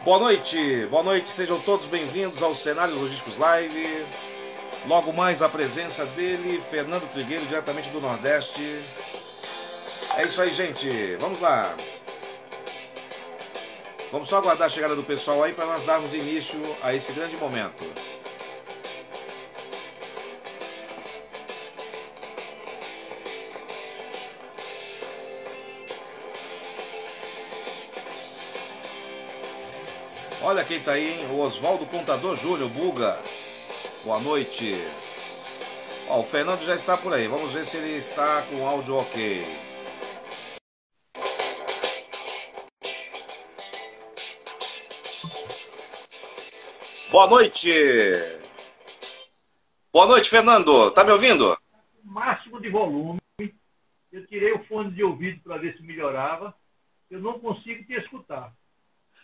Boa noite, sejam todos bem-vindos ao Cenários Logísticos Live. Logo mais a presença dele, Fernando Trigueiro, diretamente do Nordeste. É isso aí, gente, vamos lá. Vamos só aguardar a chegada do pessoal aí para nós darmos início a esse grande momento. Olha quem tá aí, hein? O Oswaldo Contador Júnior, Buga. Boa noite. Ó, o Fernando já está por aí. Vamos ver se ele está com o áudio ok. Boa noite. Boa noite, Fernando. Tá me ouvindo? Máximo de volume. Eu tirei o fone de ouvido para ver se melhorava. Eu não consigo te escutar.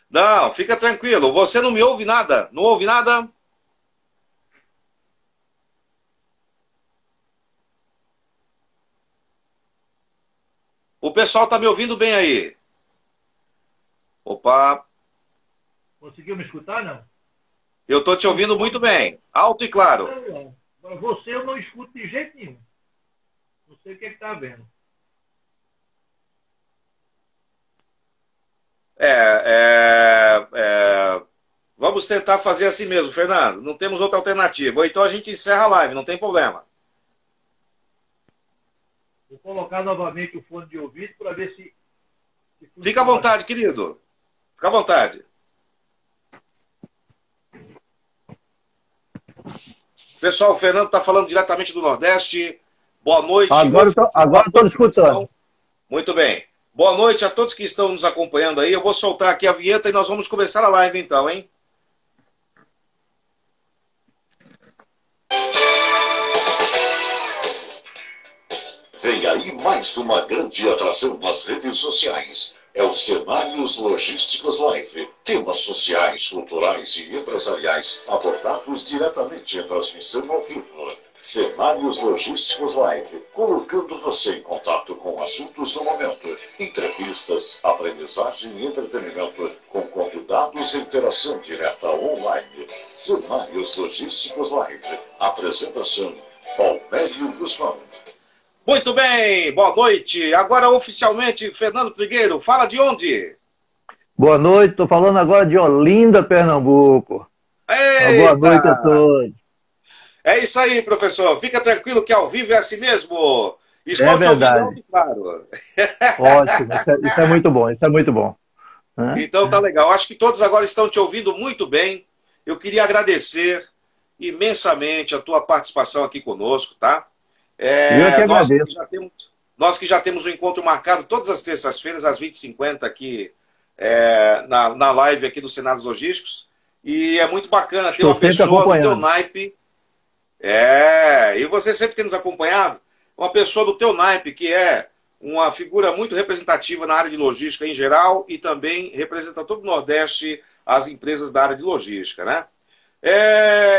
Não, fica tranquilo. Você não me ouve nada? Não ouve nada? O pessoal tá me ouvindo bem aí. Opa. Conseguiu me escutar, não? Eu tô te ouvindo muito bem. Alto e claro. Não. Agora você eu não escuto de jeito nenhum. Não sei o que está vendo. Vamos tentar fazer assim mesmo, Fernando. Não temos outra alternativa. Ou então a gente encerra a live, não tem problema. Vou colocar novamente o fone de ouvido para ver se Fica à vontade, querido. Fica à vontade. Pessoal, o Fernando está falando diretamente do Nordeste. Boa noite. Agora estou escutando. Muito bem. Boa noite a todos que estão nos acompanhando aí. Eu vou soltar aqui a vinheta e nós vamos começar a live então, hein? Vem aí mais uma grande atração nas redes sociais. É o Cenários Logísticos Live. Temas sociais, culturais e empresariais abordados diretamente em transmissão ao vivo. Cenários Logísticos Live, colocando você em contato com assuntos do momento. Entrevistas, aprendizagem e entretenimento com convidados e interação direta online. Cenários Logísticos Live. Apresentação, Palmério Guzmão. Muito bem, boa noite. Agora oficialmente, Fernando Trigueiro, fala de onde? Boa noite, estou falando agora de Olinda, Pernambuco. Eita! Boa noite a todos. É isso aí, professor. Fica tranquilo que ao vivo é assim mesmo. Estou É verdade. Ouvindo, claro. Ótimo, isso é muito bom, isso é muito bom. Então tá legal. Acho que todos agora estão te ouvindo muito bem. Eu queria agradecer imensamente a tua participação aqui conosco, tá? Eu que agradeço. Nós que já temos um encontro marcado todas as terças-feiras, às 20h50, aqui na live aqui do Cenários Logísticos. E é muito bacana ter uma pessoa do teu naipe. E você sempre tem nos acompanhado. Uma pessoa do teu naipe, que é uma figura muito representativa na área de logística em geral e também representa todo o Nordeste, as empresas da área de logística, né?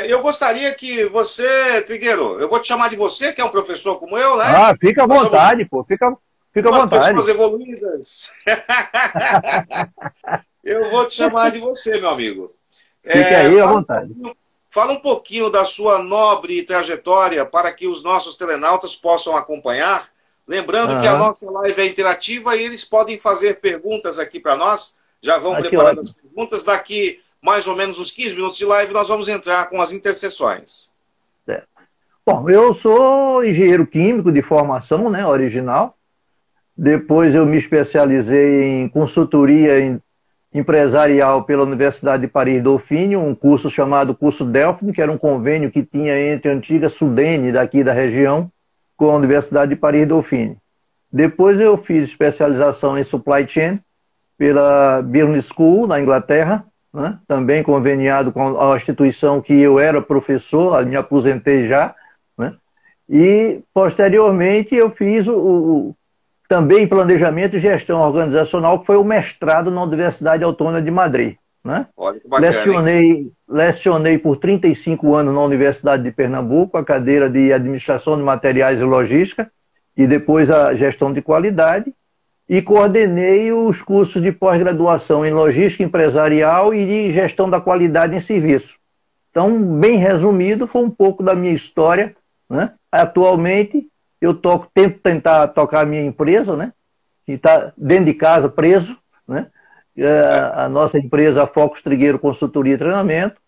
Eu gostaria que você, Trigueiro, eu vou te chamar de você, que é um professor como eu, né? Ah, fica à vontade, pô, fica à vontade. Pessoas evoluídas. Eu vou te chamar de você, meu amigo. Fique aí à vontade. Fala um pouquinho da sua nobre trajetória para que os nossos telenautas possam acompanhar. Lembrando que a nossa live é interativa e eles podem fazer perguntas aqui para nós. Já vão preparando as perguntas. Daqui mais ou menos uns 15 minutos de live, nós vamos entrar com as interseções. Bom, eu sou engenheiro químico de formação, né, original. Depois eu me especializei em consultoria empresarial pela Universidade de Paris-Dauphine, um curso chamado Curso Delphine, que era um convênio que tinha entre a antiga Sudene, daqui da região, com a Universidade de Paris-Dauphine. Depois eu fiz especialização em Supply Chain pela Business School, na Inglaterra, né? Também conveniado com a instituição que eu era professor, me aposentei já, né? E posteriormente eu fiz também planejamento e gestão organizacional, que foi o mestrado na Universidade Autônoma de Madrid, né? Olha que bacana, lecionei por 35 anos na Universidade de Pernambuco, a cadeira de Administração de Materiais e Logística, e depois a Gestão de Qualidade. e coordenei os cursos de pós-graduação em logística empresarial e de gestão da qualidade em serviço. Então, bem resumido, foi um pouco da minha história, né? Atualmente, eu tento tentar tocar a minha empresa, né? Que está dentro de casa, preso, né? A nossa empresa, a Focus Trigueiro Consultoria e Treinamento,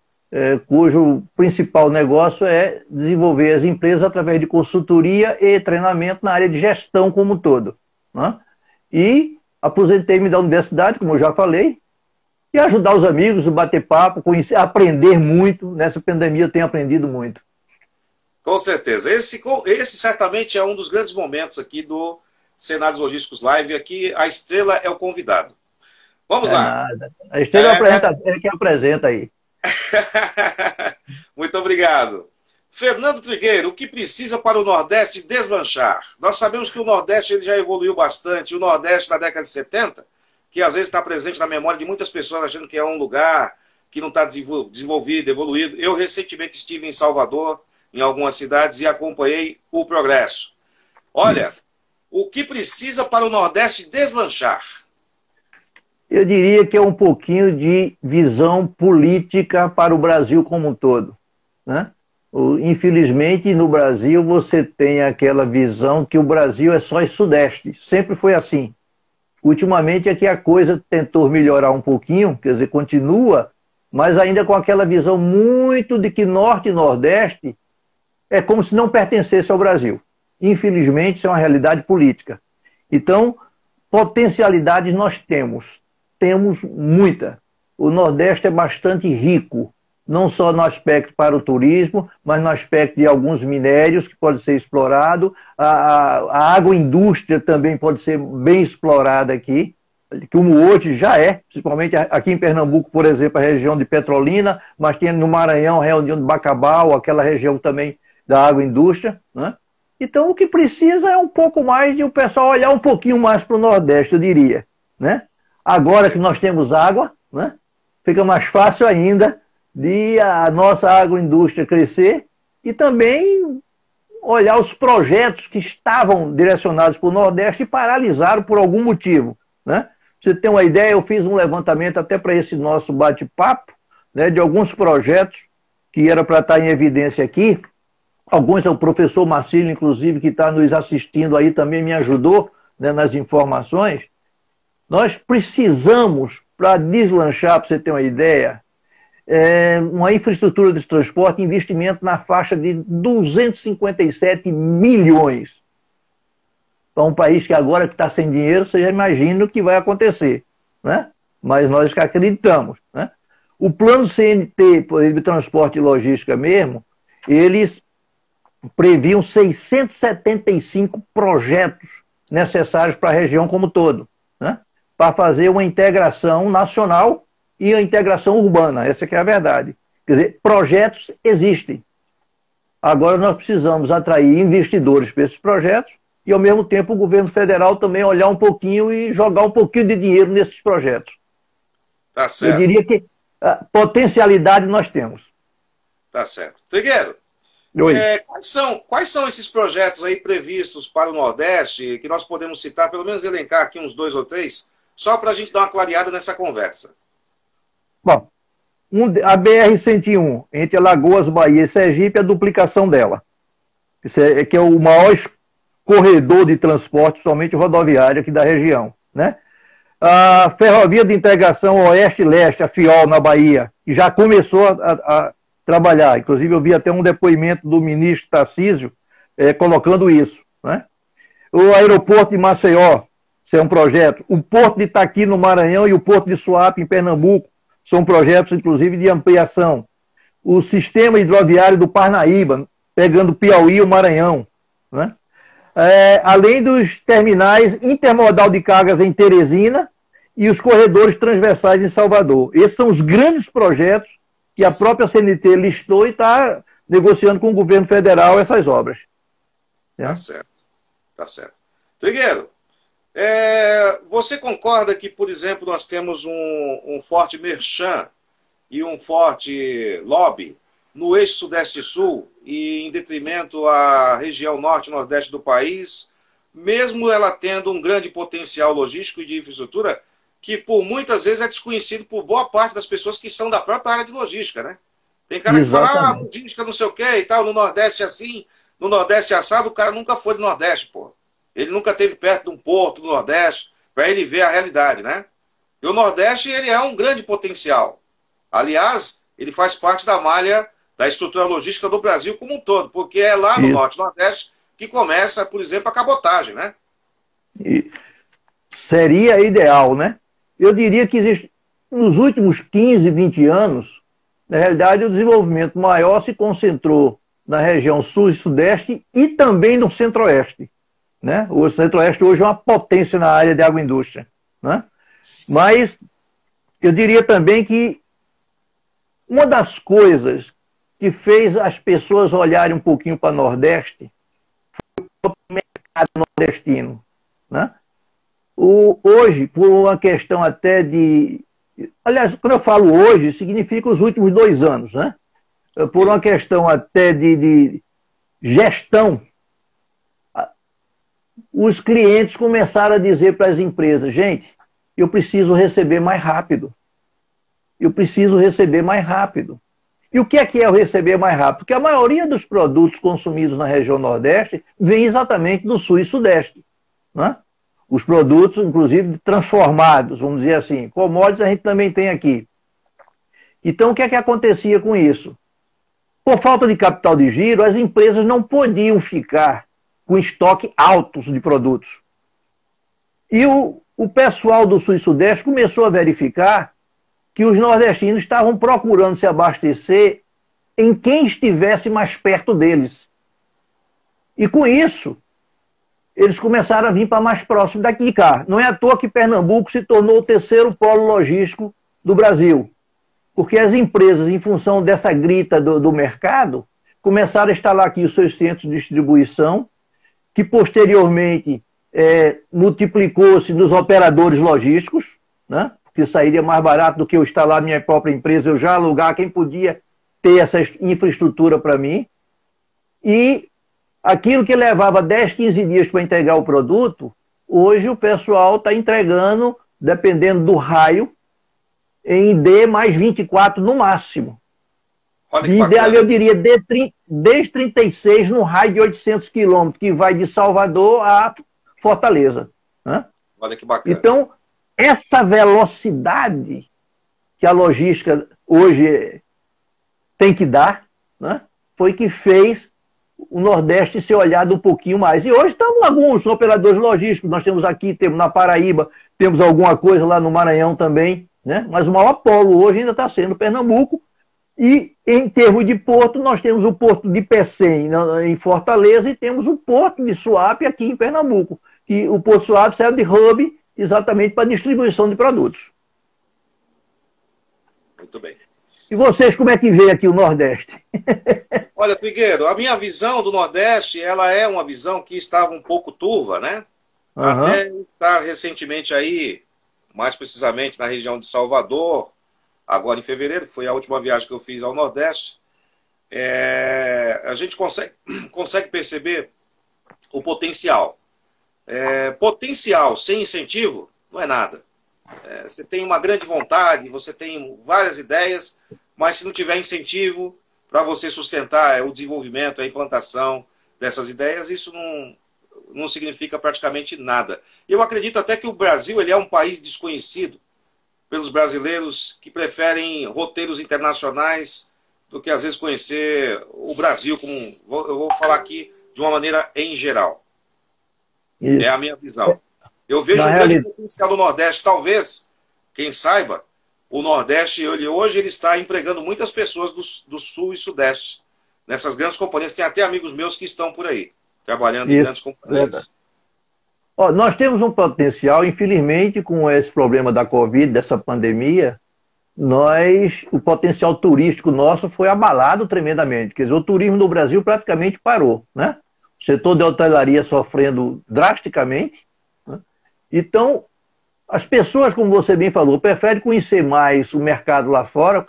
cujo principal negócio é desenvolver as empresas através de consultoria e treinamento na área de gestão como um todo, né? E aposentei-me da universidade, como eu já falei, e ajudar os amigos, bater papo, conhecer, aprender muito. Nessa pandemia eu tenho aprendido muito. Com certeza. Esse certamente é um dos grandes momentos aqui do Cenários Logísticos Live. Aqui a estrela é o convidado. Vamos lá. Nada. A estrela é quem apresenta aí. Muito obrigado. Fernando Trigueiro, o que precisa para o Nordeste deslanchar? Nós sabemos que o Nordeste ele já evoluiu bastante. O Nordeste, na década de 70, que às vezes está presente na memória de muitas pessoas, achando que é um lugar que não está desenvolvido, evoluído. Eu recentemente estive em Salvador, em algumas cidades, e acompanhei o progresso. Olha, o que precisa para o Nordeste deslanchar? Eu diria que é um pouquinho de visão política para o Brasil como um todo, né? Infelizmente, no Brasil, você tem aquela visão que o Brasil é só Sudeste. Sempre foi assim. Ultimamente é que a coisa tentou melhorar um pouquinho, quer dizer, continua, mas ainda com aquela visão muito de que Norte e Nordeste é como se não pertencesse ao Brasil. Infelizmente, isso é uma realidade política. Então, potencialidades nós temos muita. O Nordeste é bastante rico, não só no aspecto para o turismo, mas no aspecto de alguns minérios que pode ser explorado. A agroindústria também pode ser bem explorada aqui, como hoje já é, principalmente aqui em Pernambuco, por exemplo, a região de Petrolina, mas tem no Maranhão a região de Bacabal, aquela região também da agroindústria, né? Então o que precisa é um pouco mais de o pessoal olhar um pouquinho mais para o Nordeste, eu diria, né? Agora que nós temos água, né? Fica mais fácil ainda de a nossa agroindústria crescer e também olhar os projetos que estavam direcionados para o Nordeste e paralisaram por algum motivo, né? Pra você ter uma ideia, eu fiz um levantamento até para esse nosso bate-papo, né, de alguns projetos que era para estar em evidência aqui. Alguns é o professor Marcílio, inclusive, que está nos assistindo aí, também me ajudou, né, nas informações. Nós precisamos, para deslanchar, para você ter uma ideia, uma infraestrutura de transporte, investimento na faixa de 257 milhões. Para um país que agora está sem dinheiro, você já imagina o que vai acontecer, né? Mas nós que acreditamos, né? O plano CNT de transporte e logística mesmo, eles previam 675 projetos necessários para a região como um todo, né? Para fazer uma integração nacional e a integração urbana, essa que é a verdade. Quer dizer, projetos existem. Agora nós precisamos atrair investidores para esses projetos e, ao mesmo tempo, o governo federal também olhar um pouquinho e jogar um pouquinho de dinheiro nesses projetos. Tá certo. Eu diria que potencialidade nós temos. Tá certo. Trigueiro, quais são esses projetos aí previstos para o Nordeste que nós podemos citar, pelo menos elencar aqui uns 2 ou 3, só para a gente dar uma clareada nessa conversa? Bom, a BR-101, entre Alagoas, Bahia e Sergipe, a duplicação dela. Que é o maior corredor de transporte, somente rodoviário aqui da região, né? A Ferrovia de Integração Oeste-Leste, a FIOL, na Bahia, que já começou a trabalhar. Inclusive, eu vi até um depoimento do ministro Tarcísio colocando isso, né? O aeroporto de Maceió, isso é um projeto. O porto de Itaqui, no Maranhão, e o porto de Suape, em Pernambuco, são projetos, inclusive, de ampliação. O sistema hidroviário do Parnaíba, pegando Piauí e o Maranhão, né? Além dos terminais intermodal de cargas em Teresina e os corredores transversais em Salvador. Esses são os grandes projetos que a própria CNT listou e está negociando com o governo federal essas obras. Tá certo. Tá certo. Trigueiro, você concorda que, por exemplo, nós temos um forte merchan e um forte lobby no eixo Sudeste e Sul e em detrimento à região Norte e Nordeste do país, mesmo ela tendo um grande potencial logístico e de infraestrutura, que por muitas vezes é desconhecido por boa parte das pessoas que são da própria área de logística, né? Tem cara que fala, logística não sei o que e tal, no Nordeste é assim, no Nordeste é assado, o cara nunca foi do Nordeste, pô. Ele nunca esteve perto de um porto do Nordeste, para ele ver a realidade, né? E o Nordeste, ele é um grande potencial. Aliás, ele faz parte da malha da estrutura logística do Brasil como um todo, porque é lá no Norte e Nordeste que começa, por exemplo, a cabotagem, né? E seria ideal, né? Eu diria que existe, nos últimos 15, 20 anos, na realidade, o desenvolvimento maior se concentrou na região sul e sudeste e também no centro-oeste, né? O centro-oeste hoje é uma potência na área de agroindústria, né? Mas eu diria também que uma das coisas que fez as pessoas olharem um pouquinho para o Nordeste foi o mercado nordestino, né? Hoje, por uma questão até de... Aliás, quando eu falo hoje, significa os últimos 2 anos, né? Por uma questão até de gestão, os clientes começaram a dizer para as empresas, gente, eu preciso receber mais rápido. Eu preciso receber mais rápido. E o que é o receber mais rápido? Porque a maioria dos produtos consumidos na região Nordeste vem exatamente do Sul e Sudeste, né? Os produtos, inclusive, transformados, vamos dizer assim. Commodities a gente também tem aqui. Então, o que acontecia com isso? Por falta de capital de giro, as empresas não podiam ficar com estoque altos de produtos. E o pessoal do Sul e Sudeste começou a verificar que os nordestinos estavam procurando se abastecer em quem estivesse mais perto deles. E com isso, eles começaram a vir para mais próximo daqui de cá. Não é à toa que Pernambuco se tornou o 3º polo logístico do Brasil. Porque as empresas, em função dessa grita do mercado, começaram a instalar aqui os seus centros de distribuição, que posteriormente multiplicou-se nos operadores logísticos, né? Porque sairia mais barato do que eu instalar minha própria empresa, eu já alugar quem podia ter essa infraestrutura para mim. E aquilo que levava 10, 15 dias para entregar o produto, hoje o pessoal está entregando, dependendo do raio, em D mais 24 no máximo. Ideal, eu diria desde 36 no raio de 800 quilômetros, que vai de Salvador a Fortaleza, né? Olha que bacana. Então, essa velocidade que a logística hoje tem que dar, né, foi que fez o Nordeste ser olhado um pouquinho mais. E hoje estão alguns operadores logísticos, nós temos aqui, temos na Paraíba, temos alguma coisa lá no Maranhão também, né? Mas o maior polo hoje ainda está sendo Pernambuco. E em termos de porto, nós temos o porto de Pecém em Fortaleza e temos o porto de Suape aqui em Pernambuco. E o porto de Suape serve de hub exatamente para distribuição de produtos. Muito bem. E vocês, como é que vê aqui o Nordeste? Olha, Trigueiro, a minha visão do Nordeste, ela é uma visão que estava um pouco turva, né? Uhum. Até estar recentemente aí, mais precisamente na região de Salvador, agora em fevereiro, foi a última viagem que eu fiz ao Nordeste. A gente consegue perceber o potencial. Potencial sem incentivo não é nada. Você tem uma grande vontade, você tem várias ideias, mas se não tiver incentivo para você sustentar o desenvolvimento, a implantação dessas ideias, isso não significa praticamente nada. Eu acredito até que o Brasil ele é um país desconhecido pelos brasileiros que preferem roteiros internacionais do que às vezes conhecer o Brasil como... Eu vou falar aqui de uma maneira em geral. Isso. É a minha visão. Eu vejo um grande potencial do Nordeste. Talvez, quem saiba, o Nordeste hoje ele está empregando muitas pessoas do Sul e Sudeste. Nessas grandes companhias. Tem até amigos meus que estão por aí, trabalhando em grandes companhias. Nós temos um potencial, infelizmente, com esse problema da Covid, dessa pandemia, o potencial turístico nosso foi abalado tremendamente. Quer dizer, o turismo no Brasil praticamente parou, né? O setor de hotelaria sofrendo drasticamente, né? Então, as pessoas, como você bem falou, preferem conhecer mais o mercado lá fora,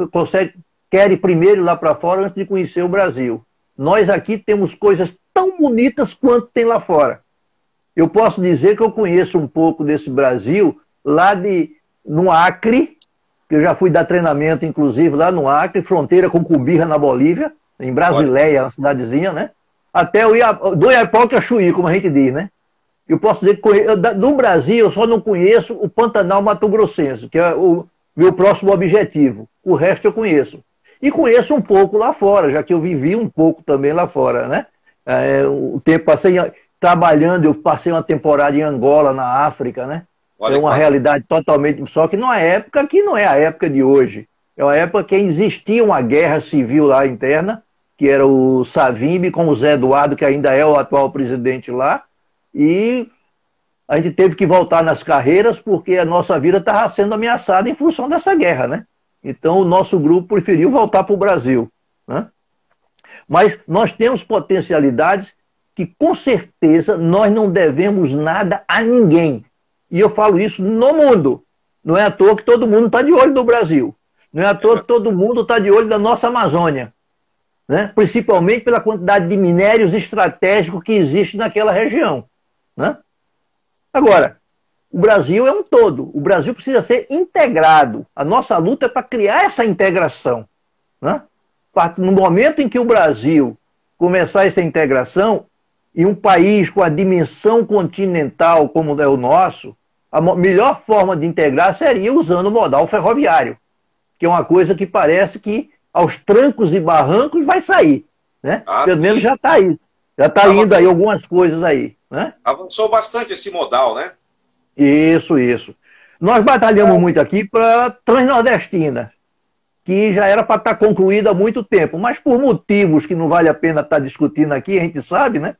querem primeiro ir lá para fora antes de conhecer o Brasil. Nós aqui temos coisas tão bonitas quanto tem lá fora. Eu posso dizer que eu conheço um pouco desse Brasil lá no Acre, que eu já fui dar treinamento, inclusive, lá no Acre, fronteira com Cubirra, na Bolívia, em Brasileia, uma cidadezinha, né? Até do Iapoque a Chuí, como a gente diz, né? Eu posso dizer que no Brasil eu só não conheço o Pantanal Mato-Grossense, que é o meu próximo objetivo. O resto eu conheço. E conheço um pouco lá fora, já que eu vivi um pouco também lá fora, né? O tempo passei trabalhando, eu passei uma temporada em Angola, na África, né? É uma realidade totalmente... Só que numa época que não é a época de hoje. É uma época que existia uma guerra civil lá interna, que era o Savimbi com o Zé Eduardo, que ainda é o atual presidente lá, e a gente teve que voltar nas carreiras porque a nossa vida estava sendo ameaçada em função dessa guerra, né? Então o nosso grupo preferiu voltar para o Brasil, né? Mas nós temos potencialidades que com certeza nós não devemos nada a ninguém. E eu falo isso no mundo. Não é à toa que todo mundo está de olho no Brasil. Não é à toa que todo mundo está de olho na nossa Amazônia, né? Principalmente pela quantidade de minérios estratégicos que existe naquela região, né? Agora, o Brasil é um todo. O Brasil precisa ser integrado. A nossa luta é para criar essa integração, né? No momento em que o Brasil começar essa integração, e um país com a dimensão continental como é o nosso, a melhor forma de integrar seria usando o modal ferroviário, que é uma coisa que parece que aos trancos e barrancos vai sair, né? Pelo menos já está aí. Já está indo aí algumas coisas aí, né? Avançou bastante esse modal, né? Isso. Nós batalhamos muito aqui para a Transnordestina, que já era para estar concluída há muito tempo, mas por motivos que não vale a pena estar discutindo aqui, a gente sabe, né?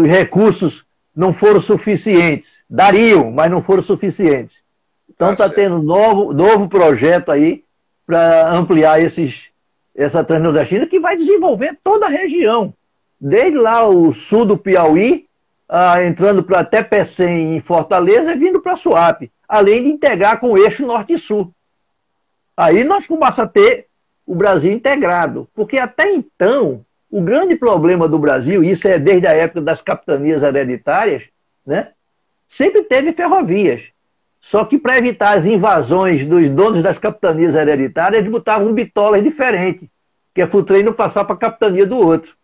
Os recursos não foram suficientes. Dariam, mas não foram suficientes. Então está tendo novo projeto aí para ampliar essa Transnordestina, que vai desenvolver toda a região. Desde lá o sul do Piauí, entrando para até Pecém em Fortaleza e vindo para Suape, além de integrar com o eixo norte e sul. Aí nós começamos a ter o Brasil integrado, porque até então o grande problema do Brasil, isso é desde a época das capitanias hereditárias, né, sempre teve ferrovias. Só que para evitar as invasões dos donos das capitanias hereditárias, eles botavam bitolas diferentes, que é para o trem não passar para a capitania do outro.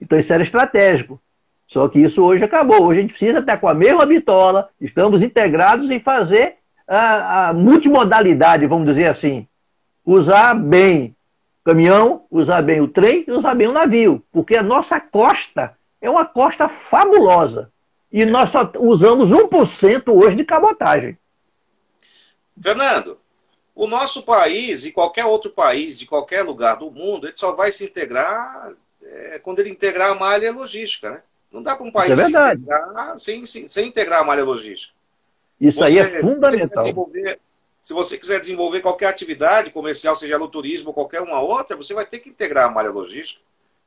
Então isso era estratégico. Só que isso hoje acabou. Hoje a gente precisa estar com a mesma bitola, estamos integrados em fazer a multimodalidade, vamos dizer assim. Usar bem o caminhão, usar bem o trem e usar bem o navio. Porque a nossa costa é uma costa fabulosa. E nós só usamos 1% hoje de cabotagem. Fernando, o nosso país e qualquer outro país de qualquer lugar do mundo, ele só vai se integrar quando ele integrar a malha logística, né? Não dá para um país se integrar sem integrar a malha logística. Isso aí é fundamental. Se você quiser desenvolver qualquer atividade comercial, seja ela o turismo ou qualquer uma outra, você vai ter que integrar a malha logística.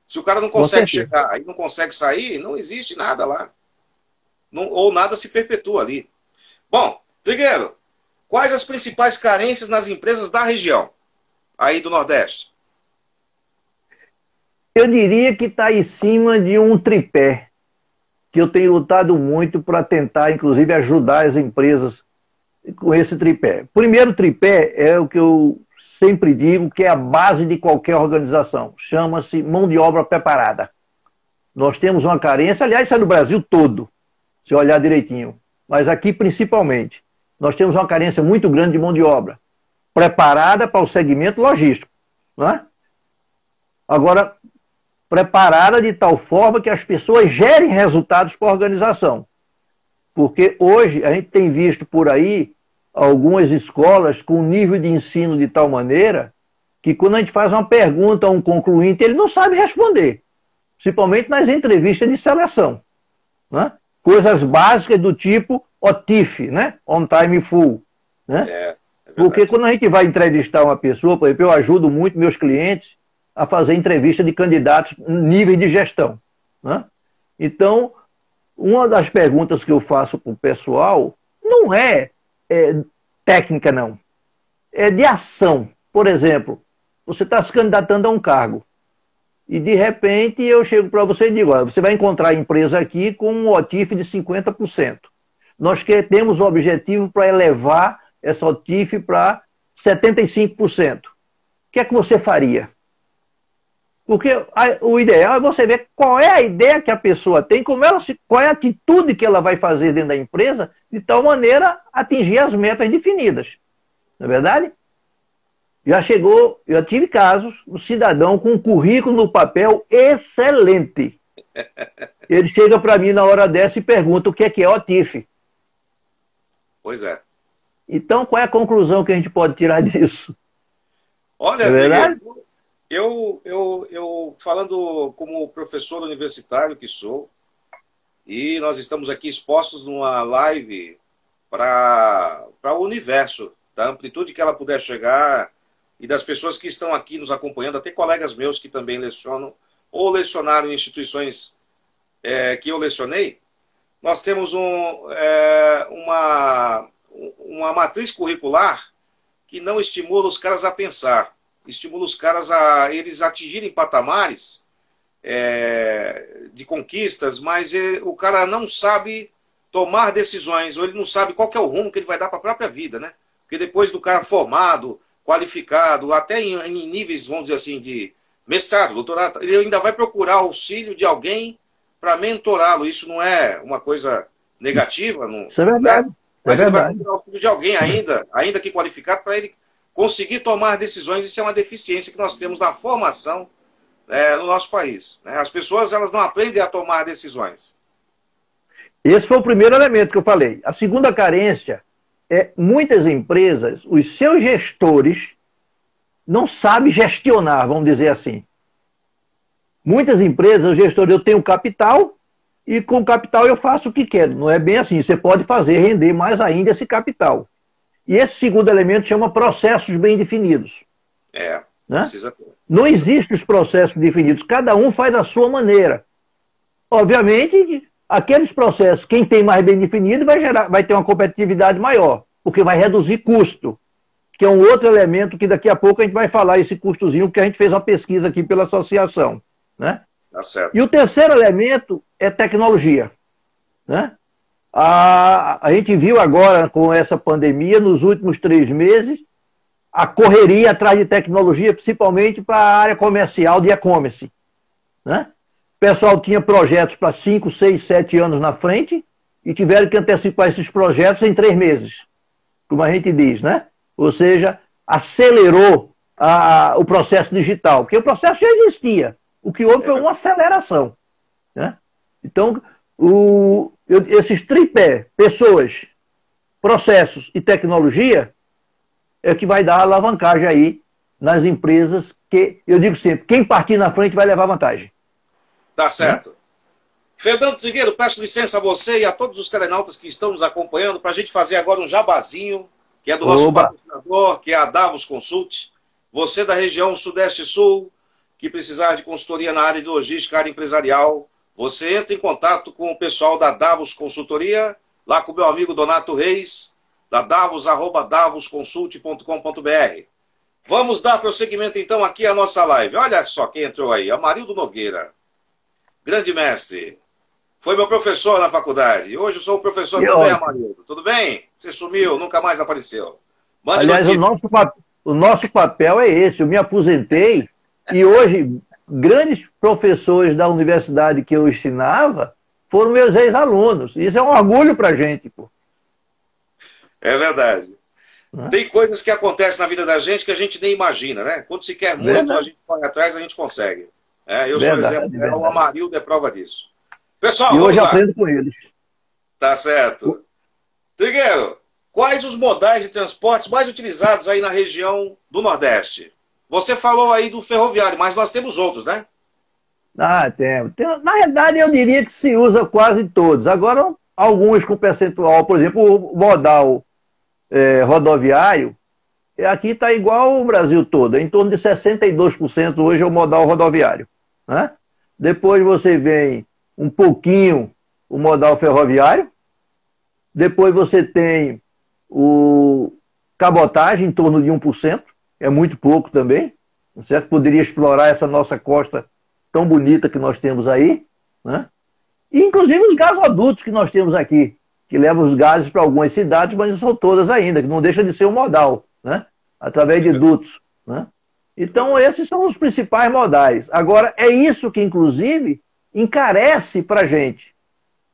Se o cara não consegue chegar e não consegue sair, não existe nada lá. Ou nada se perpetua ali. Bom, Trigueiro, quais as principais carências nas empresas da região, aí do Nordeste? Eu diria que está em cima de um tripé, que eu tenho lutado muito para tentar, inclusive, ajudar as empresas com esse tripé. Primeiro tripé é o que eu sempre digo que é a base de qualquer organização. Chama-se mão de obra preparada. Nós temos uma carência, aliás, isso é no Brasil todo, se olhar direitinho, mas aqui principalmente. Nós temos uma carência muito grande de mão de obra preparada para o segmento logístico, não é? Agora, preparada de tal forma que as pessoas gerem resultados para a organização. Porque hoje a gente tem visto por aí algumas escolas com nível de ensino de tal maneira que quando a gente faz uma pergunta a um concluinte, ele não sabe responder. Principalmente nas entrevistas de seleção, né? Coisas básicas do tipo OTIF, né? On Time Full, né? Porque quando a gente vai entrevistar uma pessoa, por exemplo, eu ajudo muito meus clientes a fazer entrevista de candidatos nível de gestão, né? Então, uma das perguntas que eu faço para o pessoal não é técnica, não. É de ação. Por exemplo, você está se candidatando a um cargo. e de repente eu chego para você e digo, olha, você vai encontrar a empresa aqui com um OTIF de 50%. Nós temos o objetivo para elevar essa OTIF para 75%. O que é que você faria? Porque o ideal é você ver qual é a ideia que a pessoa tem, qual é a atitude que ela vai fazer dentro da empresa, de tal maneira atingir as metas definidas. Não é verdade? Já tive casos, um cidadão com um currículo no papel excelente. Ele chega para mim na hora dessa e pergunta o que é OTIF. Pois é. Então, qual é a conclusão que a gente pode tirar disso? Olha, é verdade? Eu falando como professor universitário que sou, e nós estamos aqui expostos numa live para o universo, da amplitude que ela puder chegar, e das pessoas que estão aqui nos acompanhando, até colegas meus que também lecionam, ou lecionaram em instituições que eu lecionei. Nós temos uma matriz curricular que não estimula os caras a pensar, estimula os caras a eles atingirem patamares de conquistas, mas o cara não sabe tomar decisões, ou ele não sabe qual que é o rumo que ele vai dar para a própria vida, né? Porque depois do cara formado, qualificado, até em níveis, vamos dizer assim, de mestrado, doutorado, ele ainda vai procurar auxílio de alguém para mentorá-lo. Isso não é uma coisa negativa, não, isso é verdade. Né? Mas ele vai procurar auxílio de alguém ainda que qualificado, para ele conseguir tomar decisões. Isso é uma deficiência que nós temos na formação no nosso país. Né? As pessoas elas não aprendem a tomar decisões. Esse foi o primeiro elemento que eu falei. A segunda carência é muitas empresas, os seus gestores não sabem gestionar, vamos dizer assim. Muitas empresas, o gestor, eu tenho capital e com capital eu faço o que quero. Não é bem assim, você pode fazer render mais ainda esse capital. E esse segundo elemento chama processos bem definidos. Né? Precisa ter. Não existem os processos definidos, cada um faz da sua maneira. Obviamente, aqueles processos, quem tem mais bem definido vai ter uma competitividade maior, porque vai reduzir custo, que é um outro elemento que daqui a pouco a gente vai falar, esse custozinho, que a gente fez uma pesquisa aqui pela associação. Né? Tá certo. E o terceiro elemento é tecnologia. Né? A gente viu agora com essa pandemia, nos últimos 3 meses, a correria atrás de tecnologia, principalmente para a área comercial de e-commerce. Né? O pessoal tinha projetos para 5, 6, 7 anos na frente e tiveram que antecipar esses projetos em 3 meses, como a gente diz, né? Ou seja, acelerou o processo digital, porque o processo já existia. O que houve foi uma aceleração. Né? Então, esses tripé, pessoas, processos e tecnologia, é que vai dar alavancagem aí nas empresas que, eu digo sempre, quem partir na frente vai levar vantagem. Tá certo. Fernando Trigueiro, peço licença a você e a todos os telenautas que estão nos acompanhando para a gente fazer agora um jabazinho, que é do nosso patrocinador, que é a Davos Consult. Você da região Sudeste e Sul, que precisar de consultoria na área de logística, área empresarial, você entra em contato com o pessoal da Davos Consultoria, lá com o meu amigo Donato Reis, da davos@davosconsult.com.br. Vamos dar prosseguimento então aqui à nossa live. Olha só quem entrou aí, Amarildo Nogueira. Grande mestre. Foi meu professor na faculdade. Hoje eu sou um professor também, Amarildo. Tudo bem? Você sumiu, nunca mais apareceu. Mande Aliás, o nosso papel é esse. Eu me aposentei e hoje grandes professores da universidade que eu ensinava foram meus ex-alunos. Isso é um orgulho pra gente, pô. É verdade. Tem coisas que acontecem na vida da gente que a gente nem imagina, né? Quando se quer muito, a gente corre atrás, a gente consegue. Eu sou exemplo, o Amarildo é prova disso. Pessoal, e hoje aprendo com eles. Tá certo. Trigueiro, quais os modais de transportes mais utilizados aí na região do Nordeste? Você falou aí do ferroviário, mas nós temos outros, né? Tem. Na realidade, eu diria que se usa quase todos. Agora, alguns com percentual, por exemplo, o modal rodoviário, aqui está igual o Brasil todo, em torno de 62% hoje é o modal rodoviário. Né? Depois você vem um pouquinho o modal ferroviário, depois você tem o cabotagem em torno de 1%, é muito pouco também, certo? Poderia explorar essa nossa costa tão bonita que nós temos aí, né? E inclusive os gasodutos que nós temos aqui, que levam os gases para algumas cidades, mas não são todas ainda, que não deixa de ser um modal, né? Através de dutos, né? Então esses são os principais modais. Agora, é isso que inclusive encarece para a gente,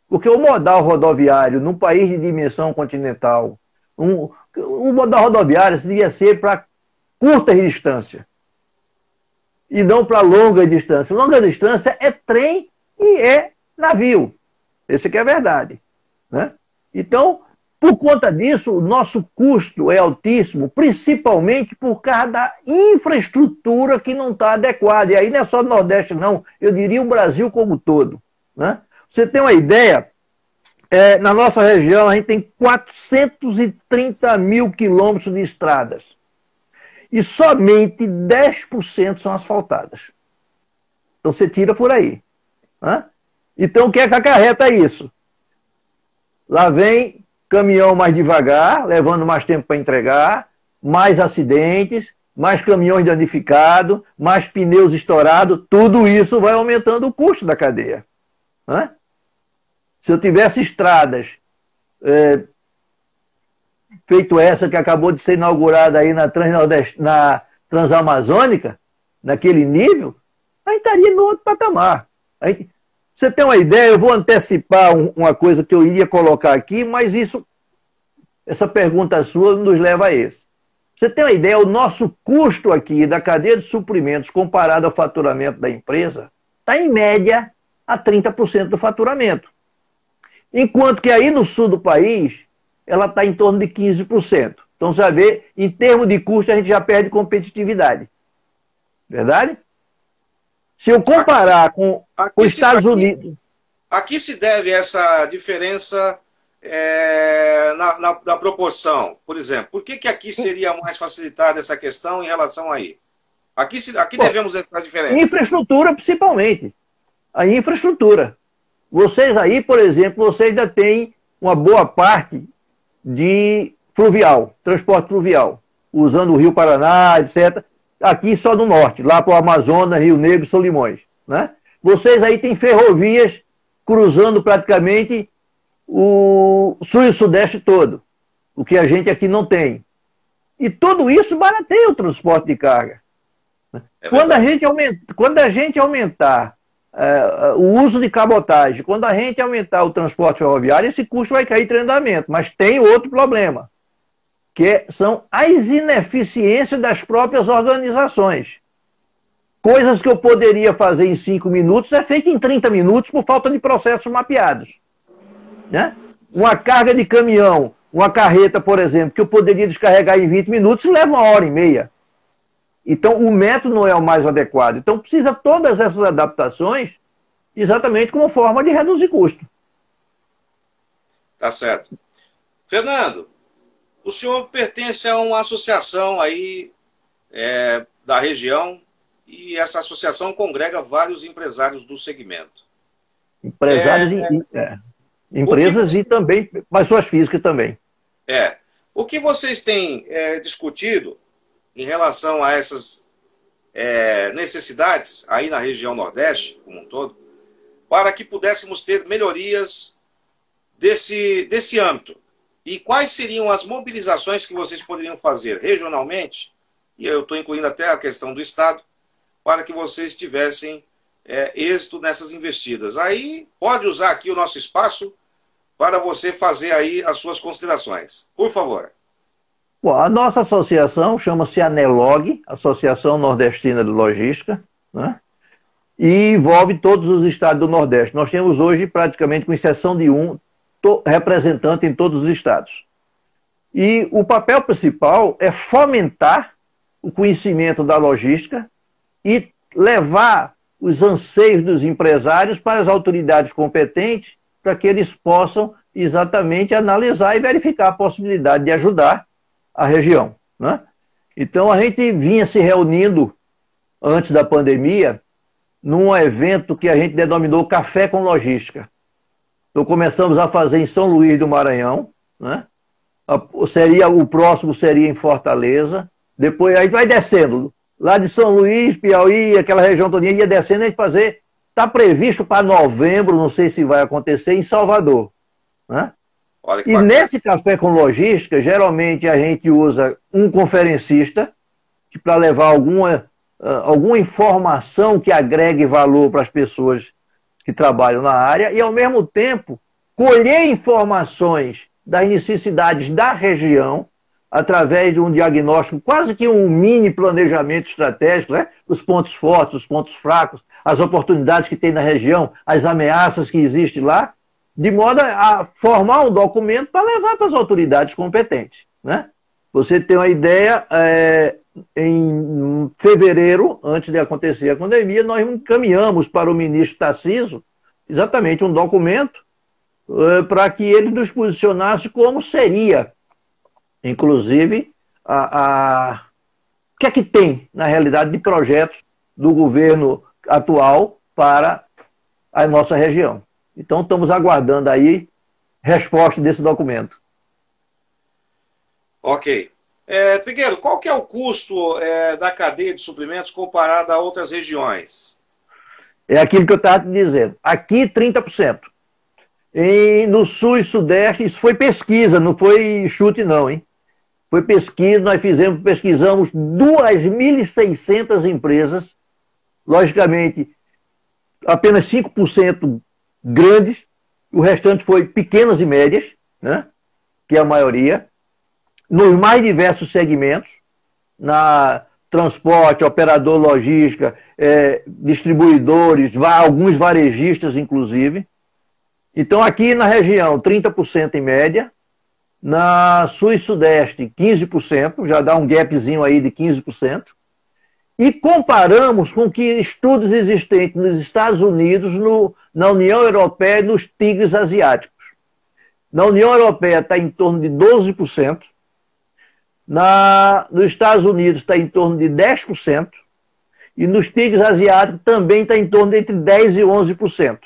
porque o modal rodoviário num país de dimensão continental, o modal rodoviário devia ser para curta distância e não para longa distância. Longa distância é trem e é navio. Esse que é a verdade, né? Então, por conta disso, o nosso custo é altíssimo, principalmente por causa da infraestrutura que não está adequada. E aí não é só no Nordeste, não. Eu diria o Brasil como um todo, né? Você tem uma ideia, na nossa região a gente tem 430 mil quilômetros de estradas. E somente 10% são asfaltadas. Então você tira por aí, né? Então o que é que acarreta isso? Lá vem caminhão mais devagar, levando mais tempo para entregar, mais acidentes, mais caminhões danificados, mais pneus estourados, tudo isso vai aumentando o custo da cadeia, né? Se eu tivesse estradas feito essa que acabou de ser inaugurada aí na Transamazônica, naquele nível, a gente estaria no outro patamar. Você tem uma ideia, eu vou antecipar uma coisa que eu iria colocar aqui, mas essa pergunta sua nos leva a esse. Você tem uma ideia, o nosso custo aqui da cadeia de suprimentos comparado ao faturamento da empresa está em média a 30% do faturamento. Enquanto que aí no sul do país, ela está em torno de 15%. Então, você vai ver, em termos de custo, a gente já perde competitividade. Verdade? Se eu comparar com os Estados Unidos... A que se deve essa diferença na proporção? Por exemplo, por que aqui seria mais facilitada essa questão em relação aí? Aqui devemos essa diferença. Infraestrutura, principalmente. A infraestrutura. Vocês aí, por exemplo, vocês ainda têm uma boa parte de fluvial, transporte fluvial, usando o Rio Paraná, etc. Aqui só no norte, lá para o Amazonas, Rio Negro e Solimões, né? Vocês aí têm ferrovias cruzando praticamente o sul e o sudeste todo, o que a gente aqui não tem. E tudo isso barateia o transporte de carga. Quando a gente aumentar o uso de cabotagem, quando a gente aumentar o transporte ferroviário, esse custo vai cair de andamento. Mas tem outro problema, que são as ineficiências das próprias organizações. Coisas que eu poderia fazer em 5 minutos é feito em 30 minutos por falta de processos mapeados, né? Uma carga de caminhão, uma carreta, por exemplo, que eu poderia descarregar em 20 minutos, leva 1h30. Então, o método não é o mais adequado. Então, precisa todas essas adaptações exatamente como forma de reduzir custo. Tá certo. Fernando, o senhor pertence a uma associação aí da região e essa associação congrega vários empresários do segmento. Empresários empresas e também pessoas físicas também. O que vocês têm discutido em relação a essas necessidades aí na região Nordeste, como um todo, para que pudéssemos ter melhorias desse âmbito? E quais seriam as mobilizações que vocês poderiam fazer regionalmente, e eu estou incluindo até a questão do Estado, para que vocês tivessem êxito nessas investidas? Aí pode usar aqui o nosso espaço para você fazer aí as suas considerações. Por favor. Bom, a nossa associação chama-se ANELOG, Associação Nordestina de Logística, né? E envolve todos os estados do Nordeste. Nós temos hoje, praticamente, com exceção de um, representante em todos os estados. E o papel principal é fomentar o conhecimento da logística e levar os anseios dos empresários para as autoridades competentes para que eles possam exatamente analisar e verificar a possibilidade de ajudar a região, né? Então a gente vinha se reunindo antes da pandemia num evento que a gente denominou Café com Logística. Então começamos a fazer em São Luís do Maranhão, né? O próximo seria em Fortaleza, depois a gente vai descendo, lá de São Luís, Piauí, aquela região toda, ia descendo, a gente fazer, está previsto para novembro, não sei se vai acontecer, em Salvador, né? E nesse café com logística, geralmente a gente usa um conferencista para levar alguma informação que agregue valor para as pessoas que trabalham na área e, ao mesmo tempo, colher informações das necessidades da região através de um diagnóstico, quase que um mini planejamento estratégico, né? Os pontos fortes, os pontos fracos, as oportunidades que tem na região, as ameaças que existem lá, de modo a formar um documento para levar para as autoridades competentes, né? Você tem uma ideia, em fevereiro, antes de acontecer a pandemia, nós encaminhamos para o ministro Tarcísio exatamente um documento para que ele nos posicionasse como seria, inclusive, o que é que tem, na realidade, de projetos do governo atual para a nossa região. Então, estamos aguardando aí resposta desse documento. Ok. Trigueiro, qual que é o custo da cadeia de suprimentos comparado a outras regiões? É aquilo que eu estava te dizendo. Aqui, 30%. No Sul e Sudeste, isso foi pesquisa, não foi chute não, hein? Foi pesquisa, nós pesquisamos 2.600 empresas, logicamente, apenas 5% grandes, o restante foi pequenas e médias, né? Que é a maioria, nos mais diversos segmentos, na transporte, operador logística, distribuidores, alguns varejistas, inclusive. Então, aqui na região, 30% em média, na Sul e Sudeste, 15%, já dá um gapzinho aí de 15%, e comparamos com que estudos existentes nos Estados Unidos, na União Europeia e nos tigres asiáticos. Na União Europeia está em torno de 12%, nos Estados Unidos está em torno de 10%, e nos tigres asiáticos também está em torno de entre 10% e 11%.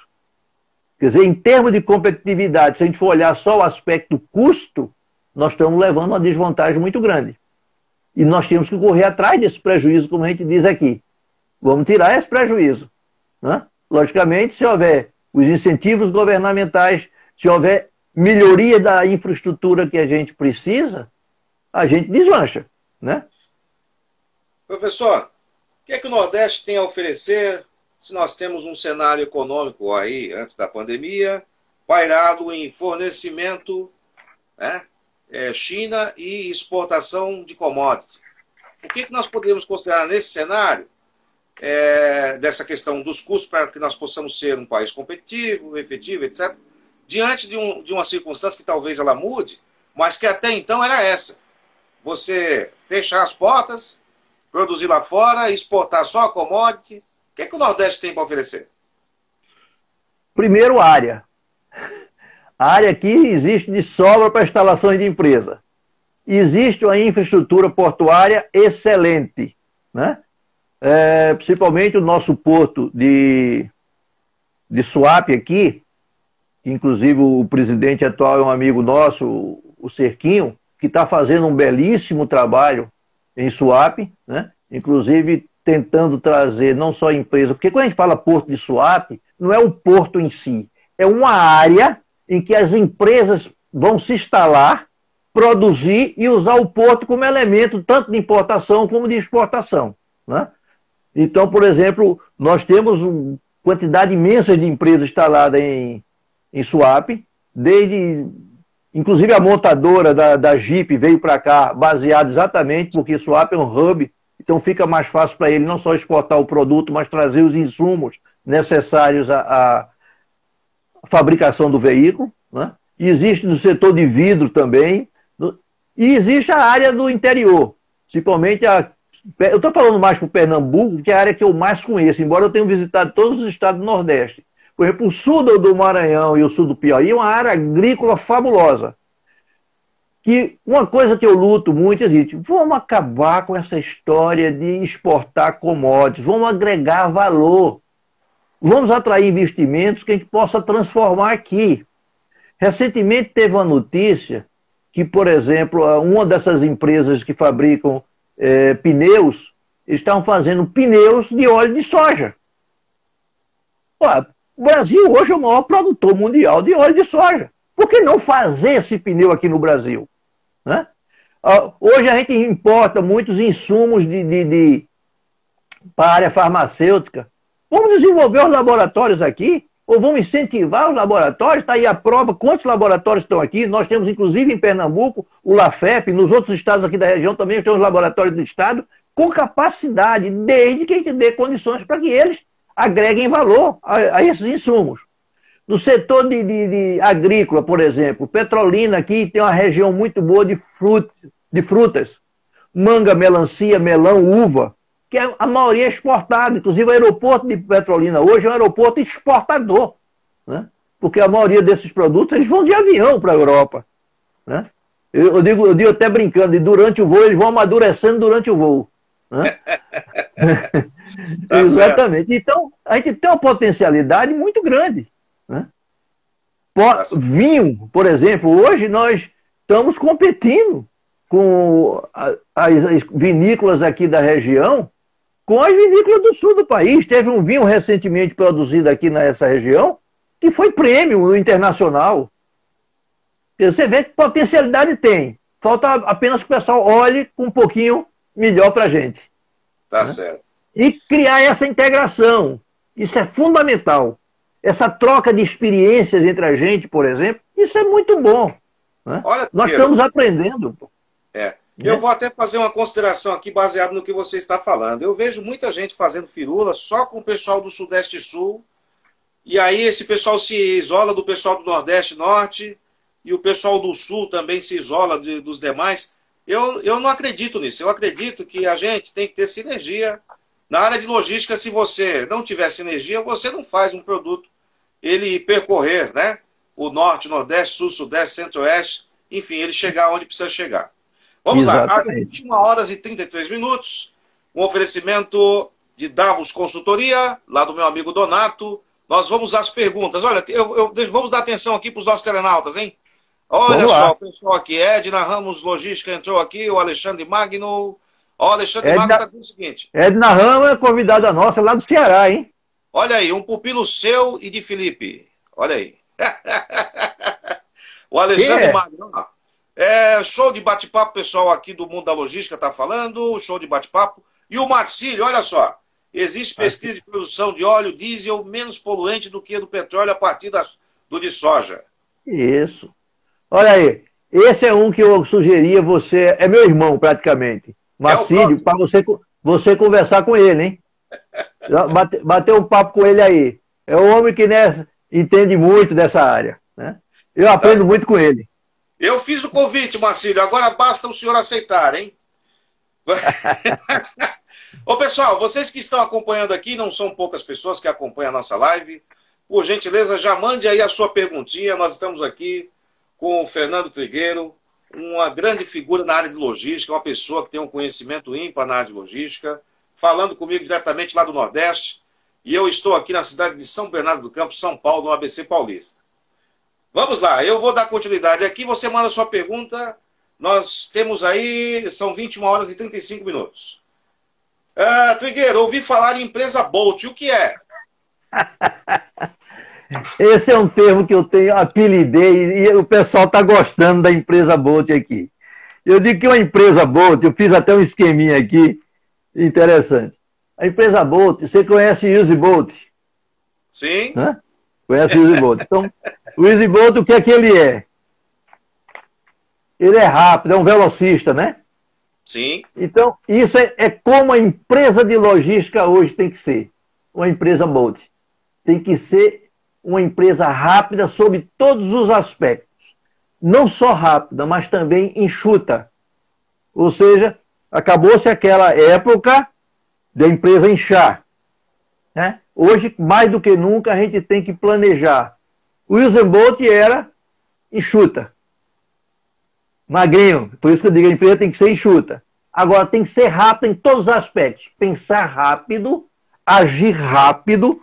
Quer dizer, em termos de competitividade, se a gente for olhar só o aspecto custo, nós estamos levando uma desvantagem muito grande. E nós temos que correr atrás desse prejuízo, como a gente diz aqui. Vamos tirar esse prejuízo, né? Logicamente, se houver os incentivos governamentais, se houver melhoria da infraestrutura que a gente precisa, a gente deslancha, né? Professor, o que é que o Nordeste tem a oferecer se nós temos um cenário econômico aí, antes da pandemia, pairado em fornecimento, né, China e exportação de commodities? O que nós podemos considerar nesse cenário, dessa questão dos custos para que nós possamos ser um país competitivo, efetivo, etc., diante de uma circunstância que talvez ela mude, mas que até então era essa: você fechar as portas, produzir lá fora, exportar só a commodity. O que é que o Nordeste tem para oferecer? Primeiro, área. A área aqui existe de sobra para instalações de empresa. Existe uma infraestrutura portuária excelente, né? Principalmente o nosso porto de Suape aqui, que inclusive o presidente atual é um amigo nosso, o Cerquinho, que está fazendo um belíssimo trabalho em Suape, né? Inclusive tentando trazer não só empresa, porque quando a gente fala porto de Suape, não é o porto em si, é uma área em que as empresas vão se instalar, produzir e usar o porto como elemento tanto de importação como de exportação, né? Então, por exemplo, nós temos uma quantidade imensa de empresas instaladas em Suape, inclusive a montadora da Jeep veio para cá baseada exatamente porque Suape é um hub. Então fica mais fácil para ele não só exportar o produto, mas trazer os insumos necessários à fabricação do veículo, né? E existe no setor de vidro também. E existe a área do interior, principalmente eu estou falando mais para o Pernambuco, que é a área que eu mais conheço, embora eu tenha visitado todos os estados do Nordeste. Por exemplo, o sul do Maranhão e o sul do Piauí é uma área agrícola fabulosa. Que uma coisa que eu luto muito é existe, vamos acabar com essa história de exportar commodities, vamos agregar valor, vamos atrair investimentos que a gente possa transformar aqui. Recentemente teve uma notícia que, por exemplo, uma dessas empresas que fabricam pneus Eles estavam fazendo pneus de óleo de soja. Pô, o Brasil hoje é o maior produtor mundial de óleo de soja. Por que não fazer esse pneu aqui no Brasil? Né? Hoje a gente importa muitos insumos para a área farmacêutica. Vamos desenvolver os laboratórios aqui, ou vamos incentivar os laboratórios. Está aí a prova, quantos laboratórios estão aqui. Nós temos, inclusive, em Pernambuco, o LAFEP, nos outros estados aqui da região também temos laboratórios do estado, com capacidade, desde que a gente dê condições para que eles agreguem valor a esses insumos. No setor de agrícola, por exemplo, Petrolina aqui tem uma região muito boa de frutas, manga, melancia, melão, uva, que a maioria é exportada. Inclusive o aeroporto de Petrolina hoje é um aeroporto exportador, né? Porque a maioria desses produtos eles vão de avião para a Europa, né? Eu digo até brincando, e durante o voo eles vão amadurecendo durante o voo, né? Tá exatamente. Certo. Então, a gente tem uma potencialidade muito grande, né? Vinho, por exemplo, hoje nós estamos competindo com as vinícolas aqui da região, com as vinícolas do sul do país. Teve um vinho recentemente produzido aqui nessa região, que foi prêmio internacional. Você vê que potencialidade tem. Falta apenas que o pessoal olhe com um pouquinho melhor para a gente. Tá, né? Certo. E criar essa integração. Isso é fundamental. Essa troca de experiências entre a gente, por exemplo, isso é muito bom, né? Olha, nós estamos aprendendo. Eu vou até fazer uma consideração aqui baseado no que você está falando. Eu vejo muita gente fazendo firula só com o pessoal do Sudeste e Sul, e aí esse pessoal se isola do pessoal do Nordeste e Norte, e o pessoal do Sul também se isola dos demais. Eu não acredito nisso. Eu acredito que a gente tem que ter sinergia. Na área de logística, se você não tiver sinergia, você não faz um produto ele percorrer, né? O Norte, Nordeste, Sul, Sudeste, Centro-Oeste, enfim, ele chegar onde precisa chegar. Vamos lá, às 21 horas e 33 minutos, um oferecimento de Davos Consultoria, lá do meu amigo Donato. Nós vamos às perguntas. Olha, vamos dar atenção aqui para os nossos telenautas, hein? Olha só, o pessoal aqui, Edna Ramos Logística entrou aqui, o Alexandre Magno. Ó, o Alexandre Magno está dizendo o seguinte. Edna Ramos é convidada nossa lá do Ceará, hein? Olha aí, um pupilo seu e de Felipe. Olha aí. O Alexandre Magno, ó. Show de bate-papo, pessoal aqui do Mundo da Logística está falando, show de bate-papo. E o Marcílio, olha só, existe pesquisa de produção de óleo diesel menos poluente do que do petróleo a partir do de soja. Isso. Olha aí, esse é um que eu sugeria você, é meu irmão praticamente, Marcílio, para você conversar com ele, hein? Bater um papo com ele aí. É um homem que entende muito dessa área, né? Eu aprendo muito com ele. Eu fiz o convite, Marcílio, agora basta o senhor aceitar, hein? Ô, pessoal, vocês que estão acompanhando aqui, não são poucas pessoas que acompanham a nossa live, por gentileza, já mande aí a sua perguntinha. Nós estamos aqui com o Fernando Trigueiro, uma grande figura na área de logística, uma pessoa que tem um conhecimento ímpar na área de logística, falando comigo diretamente lá do Nordeste, e eu estou aqui na cidade de São Bernardo do Campo, São Paulo, no ABC Paulista. Vamos lá, eu vou dar continuidade aqui, você manda sua pergunta, nós temos aí, são 21 horas e 35 minutos. Trigueiro, ouvi falar em empresa Bolt, o que é? Esse é um termo que eu tenho, apelidei, e o pessoal está gostando da empresa Bolt aqui. Eu digo que uma empresa Bolt, eu fiz até um esqueminha aqui, interessante. A empresa Bolt, você conhece o Usain Bolt? Sim. Hã? Conhece o Usain Bolt. Então, o Usain Bolt, o que é que ele é? Ele é rápido, é um velocista, né? Sim. Então, isso é como a empresa de logística hoje tem que ser. Uma empresa Bolt. Tem que ser uma empresa rápida sob todos os aspectos. Não só rápida, mas também enxuta. Ou seja, acabou-se aquela época da empresa inchar, né? Hoje, mais do que nunca, a gente tem que planejar. O Usain Bolt era enxuta. Magrinho. Por isso que eu digo, a empresa tem que ser enxuta. Agora, tem que ser rápida em todos os aspectos. Pensar rápido, agir rápido,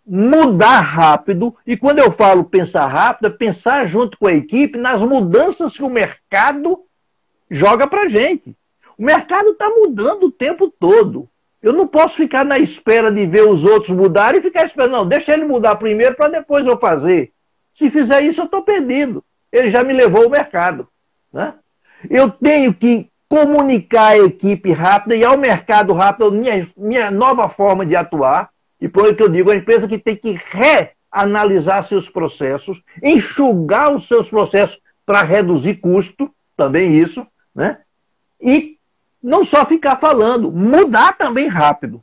mudar rápido. E quando eu falo pensar rápido, é pensar junto com a equipe nas mudanças que o mercado joga para a gente. O mercado está mudando o tempo todo. Eu não posso ficar na espera de ver os outros mudarem e ficar esperando. Não, deixa ele mudar primeiro para depois eu fazer. Se fizer isso, eu estou perdido. Ele já me levou ao mercado. Né? Eu tenho que comunicar a equipe rápida e ao mercado rápido minha nova forma de atuar. E por isso que eu digo, a empresa que tem que reanalisar seus processos, enxugar os seus processos para reduzir custo, também isso, né? E não só ficar falando, mudar também rápido,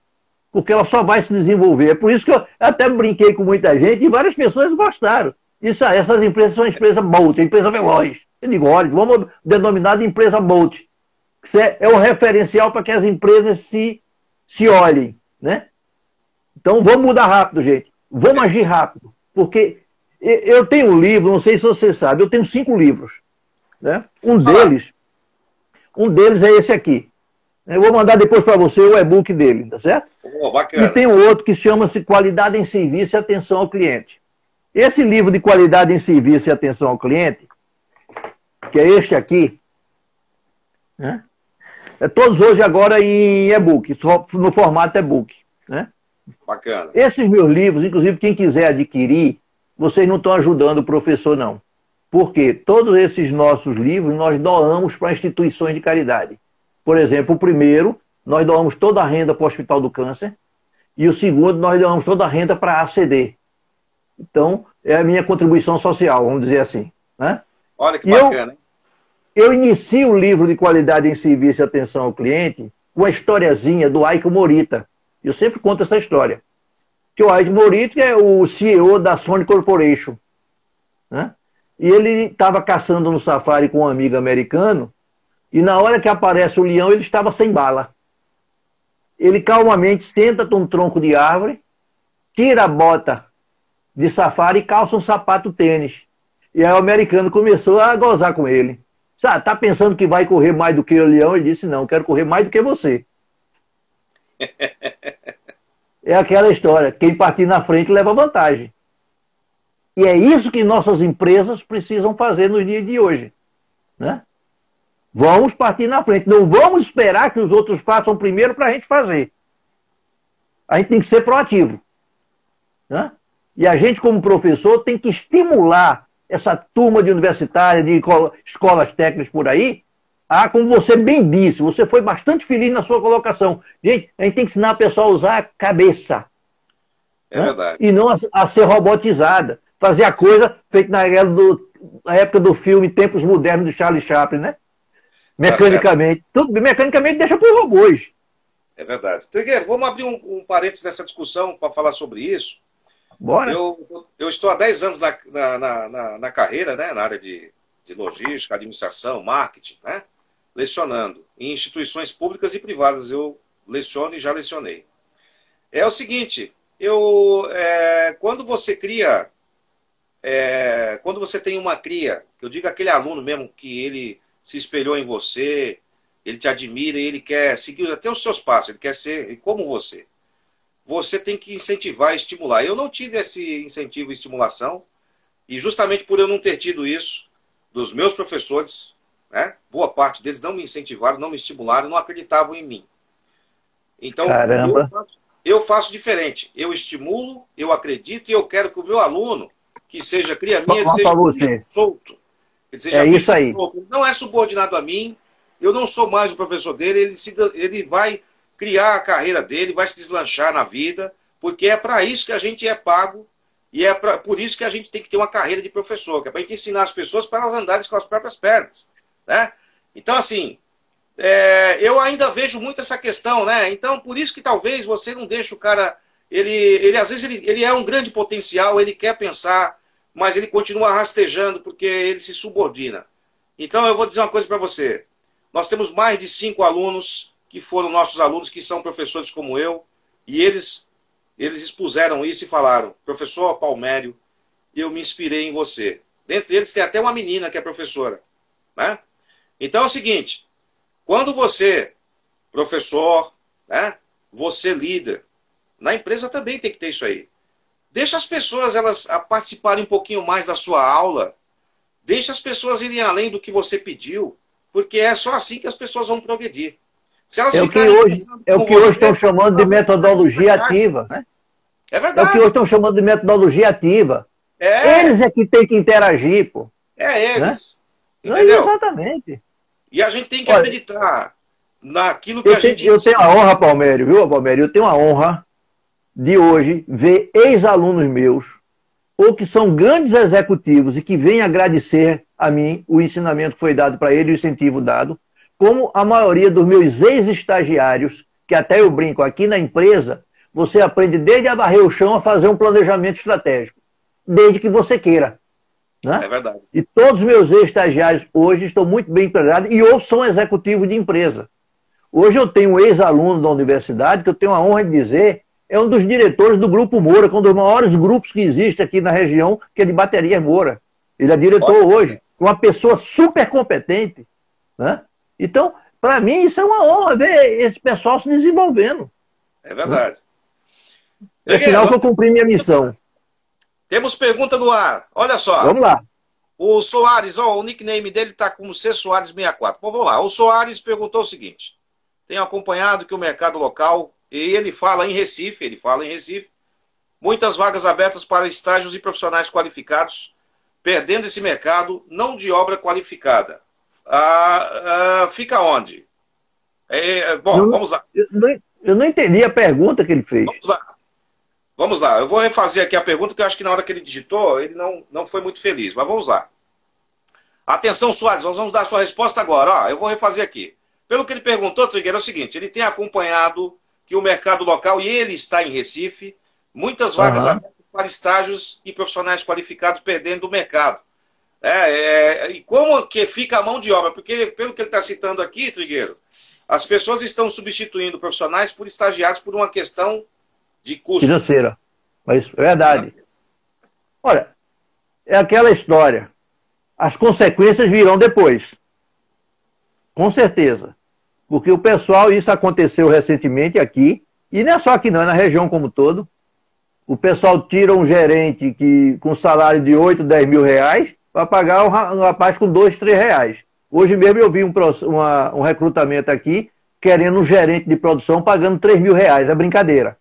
porque ela só vai se desenvolver. É por isso que eu até brinquei com muita gente e várias pessoas gostaram. Essas empresas são empresa Bolt, empresa veloz. Eu digo, olha, vamos denominar de empresa Bolt. É o referencial para que as empresas se olhem, né? Então vamos mudar rápido, gente. Vamos agir rápido. Porque eu tenho um livro, não sei se você sabe, eu tenho 5 livros. Né? Um deles é esse aqui. Eu vou mandar depois para você o e-book dele, tá certo? Bacana. E tem um outro que chama-se Qualidade em Serviço e Atenção ao Cliente. Esse livro de Qualidade em Serviço e Atenção ao Cliente, que é este aqui, né? É todos hoje agora em e-book, só no formato e-book. Né? Bacana. Esses meus livros, inclusive quem quiser adquirir, vocês não estão ajudando o professor, não. Porque todos esses nossos livros nós doamos para instituições de caridade. Por exemplo, o primeiro, nós doamos toda a renda para o Hospital do Câncer. E o segundo, nós doamos toda a renda para a ACD. Então, é a minha contribuição social, vamos dizer assim. Né? Olha que bacana, hein? Eu inicio o livro de Qualidade em Serviço e Atenção ao Cliente com a historiazinha do Aiko Morita. Eu sempre conto essa história. Que o Aiko Morita é o CEO da Sony Corporation. Né? E ele estava caçando no safari com um amigo americano e na hora que aparece o leão, ele estava sem bala. Ele calmamente senta num tronco de árvore, tira a bota de safari e calça um sapato tênis. E aí o americano começou a gozar com ele. Sabe, tá pensando que vai correr mais do que o leão? Ele disse, não, quero correr mais do que você. É aquela história, quem partir na frente leva vantagem. E é isso que nossas empresas precisam fazer nos dias de hoje. Né? Vamos partir na frente. Não vamos esperar que os outros façam primeiro para a gente fazer. A gente tem que ser proativo. Né? E a gente, como professor, tem que estimular essa turma de universitária, de escolas técnicas por aí, como você bem disse, você foi bastante feliz na sua colocação. Gente, a gente tem que ensinar a pessoa a usar a cabeça. É verdade. E não a ser robotizada. Fazer a coisa feita na época do filme Tempos Modernos de Charlie Chaplin, né? Mecanicamente. Tudo mecanicamente deixa para os robôs. É verdade. Trigueiro, vamos abrir um parênteses nessa discussão para falar sobre isso. Bora. Eu estou há 10 anos na carreira, né, na área de logística, administração, marketing, né, lecionando em instituições públicas e privadas. Eu leciono e já lecionei. É o seguinte, quando você cria, quando você tem uma cria, que eu digo aquele aluno mesmo que ele se espelhou em você, ele te admira e ele quer seguir até os seus passos, ele quer ser como você. Você tem que incentivar e estimular. Eu não tive esse incentivo e estimulação, e justamente por eu não ter tido isso, dos meus professores, né, boa parte deles não me incentivaram, não me estimularam, não acreditavam em mim. Então, eu faço diferente. Eu estimulo, eu acredito, e eu quero que o meu aluno, que seja cria minha, ele seja bicho solto. Ele seja isso aí. Solto. Ele não é subordinado a mim, eu não sou mais o professor dele, ele vai criar a carreira dele, vai se deslanchar na vida, porque é para isso que a gente é pago e por isso que a gente tem que ter uma carreira de professor, que é para a gente ensinar as pessoas para elas andarem com as próprias pernas. Né? Então, assim, eu ainda vejo muito essa questão, né? Então, por isso que talvez você não deixe o cara... às vezes ele é um grande potencial, ele quer pensar, mas ele continua rastejando porque ele se subordina. Então, eu vou dizer uma coisa para você. Nós temos mais de 5 alunos que foram nossos alunos, que são professores como eu, e eles expuseram isso e falaram, professor Palmério, eu me inspirei em você. Dentre eles tem até uma menina que é professora. Né? Então é o seguinte, quando você, professor, né, você líder, na empresa também tem que ter isso aí. Deixa as pessoas elas participarem um pouquinho mais da sua aula, deixa as pessoas irem além do que você pediu, porque é só assim que as pessoas vão progredir. Se elas é o que hoje estão chamando de metodologia ativa, né? É verdade. É o que hoje estão chamando de metodologia ativa. É. Eles é que tem que interagir, pô. É eles. Né? Entendeu? Exatamente. E a gente tem que acreditar naquilo que a gente... Eu tenho a honra, Palmério, viu, Palmério? Eu tenho a honra de hoje ver ex-alunos meus, ou que são grandes executivos e que vêm agradecer a mim o ensinamento que foi dado para eles, o incentivo dado, como a maioria dos meus ex-estagiários, que até eu brinco, aqui na empresa, você aprende desde a varrer o chão a fazer um planejamento estratégico, desde que você queira. Né? É verdade. E todos os meus ex-estagiários hoje estão muito bem empregados e ou são executivos de empresa. Hoje eu tenho um ex-aluno da universidade, que eu tenho a honra de dizer, é um dos diretores do Grupo Moura, que é um dos maiores grupos que existe aqui na região, que é de baterias Moura. Ele é diretor hoje, uma pessoa super competente. Né? Então, para mim, isso é uma honra ver esse pessoal se desenvolvendo. É verdade. É sinal que eu cumpri minha missão. Temos pergunta no ar. Olha só. Vamos lá. O Soares, o nickname dele está como C Soares 64. Bom, vamos lá. O Soares perguntou o seguinte. Tenho acompanhado que o mercado local, e ele fala em Recife, muitas vagas abertas para estágios e profissionais qualificados, perdendo esse mercado, não de obra qualificada. Fica onde? Vamos lá. Eu não entendi a pergunta que ele fez. Vamos lá. Eu vou refazer aqui a pergunta, porque eu acho que na hora que ele digitou, ele não foi muito feliz. Mas vamos lá. Atenção, Soares, nós vamos dar a sua resposta agora. Eu vou refazer aqui. Pelo que ele perguntou, Trigueiro, é o seguinte, ele tem acompanhado que o mercado local, e ele está em Recife, muitas vagas abertas para estágios e profissionais qualificados perdendo o mercado. E como que fica a mão de obra? Porque, pelo que ele está citando aqui, Trigueiro, as pessoas estão substituindo profissionais por estagiários por uma questão de custo. Financeira. Mas é verdade. Olha, é aquela história. As consequências virão depois. Com certeza. Porque o pessoal, isso aconteceu recentemente aqui, e não é só aqui não, é na região como um todo. O pessoal tira um gerente com salário de 8, 10 mil reais para pagar um rapaz com 2, 3 reais. Hoje mesmo eu vi um recrutamento aqui querendo um gerente de produção pagando 3 mil reais. É brincadeira.